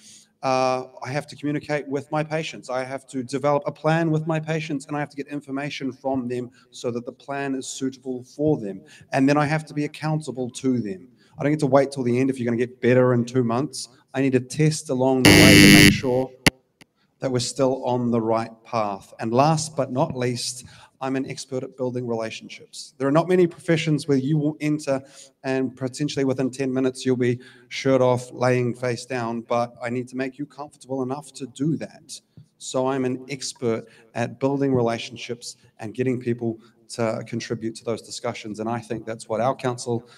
I have to communicate with my patients. I have to develop a plan with my patients, and I have to get information from them so that the plan is suitable for them. And then I have to be accountable to them. I don't get to wait till the end if you're going to get better in 2 months. I need to test along the way to make sure that we're still on the right path. And last but not least, I'm an expert at building relationships. There are not many professions where you will enter and potentially within 10 minutes you'll be shirt off, laying face down, but I need to make you comfortable enough to do that. So I'm an expert at building relationships and getting people to contribute to those discussions. And I think that's what our council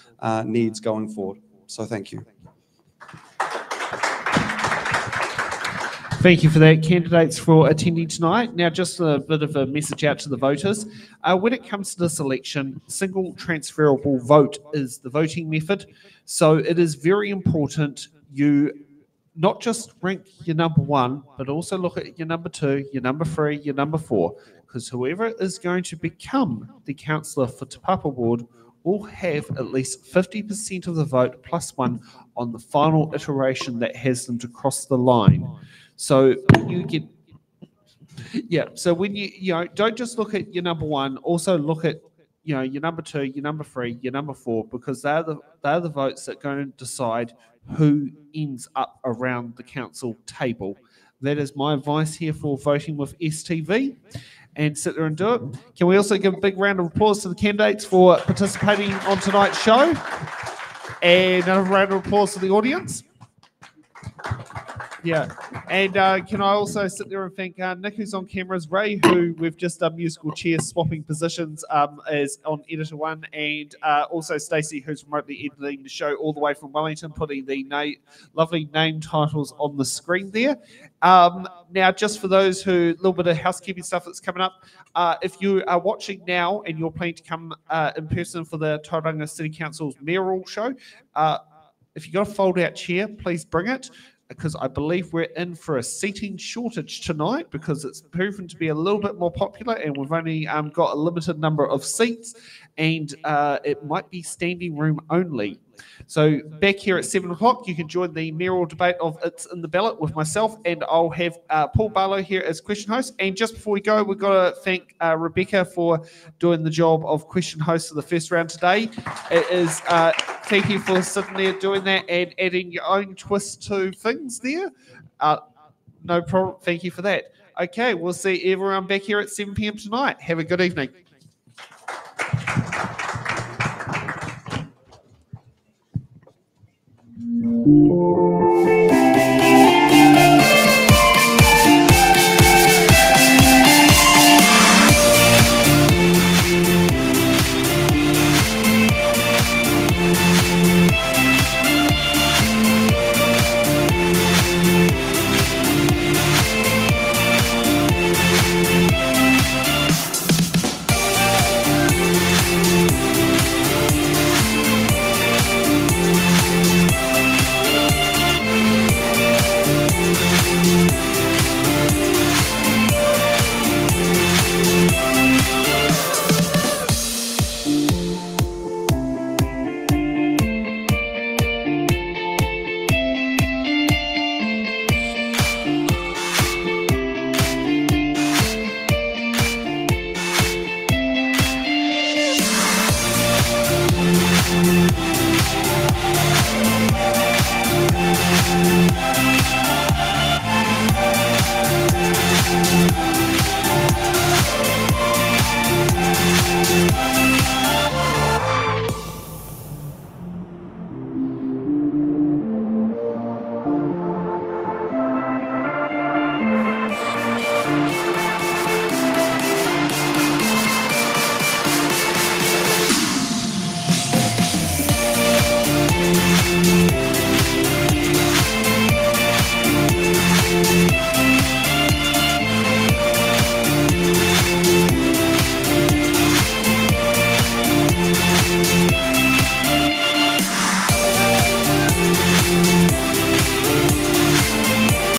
needs going forward. So thank you. Thank you for that, candidates, for attending tonight. Now, just a bit of a message out to the voters. When it comes to this election, single transferable vote is the voting method. So it is very important you not just rank your number 1, but also look at your number 2, your number 3, your number 4, because whoever is going to become the councillor for Te Papa Ward will have at least 50% of the vote plus 1 on the final iteration that has them to cross the line. So when you get, so when you don't just look at your number 1, also look at, your number 2, your number 3, your number 4, because they're the votes that are going to decide who ends up around the council table. That is my advice here for voting with STV. And sit there and do it. Can we also give a big round of applause to the candidates for participating on tonight's show? And another round of applause to the audience. Yeah, and can I also sit there and thank Nick, who's on cameras, Ray, who we've just done musical chairs swapping positions is on editor 1, and also Stacey, who's remotely editing the show all the way from Wellington, putting the lovely name titles on the screen there. Now, just for those who, a little bit of housekeeping stuff that's coming up, if you are watching now and you're planning to come in person for the Tauranga City Council's mayoral show, if you've got a fold-out chair, please bring it, because I believe we're in for a seating shortage tonight because it's proven to be a little bit more popular and we've only got a limited number of seats, and it might be standing room only. So back here at 7 o'clock, you can join the mayoral debate of It's in the Ballot with myself, and I'll have Paul Ballot here as question host. And just before we go, we've got to thank Rebecca for doing the job of question host for the first round today. It is, thank you for sitting there doing that and adding your own twist to things there. No problem. Thank you for that. Okay, we'll see everyone back here at 7 p.m. tonight. Have a good evening. Thank you.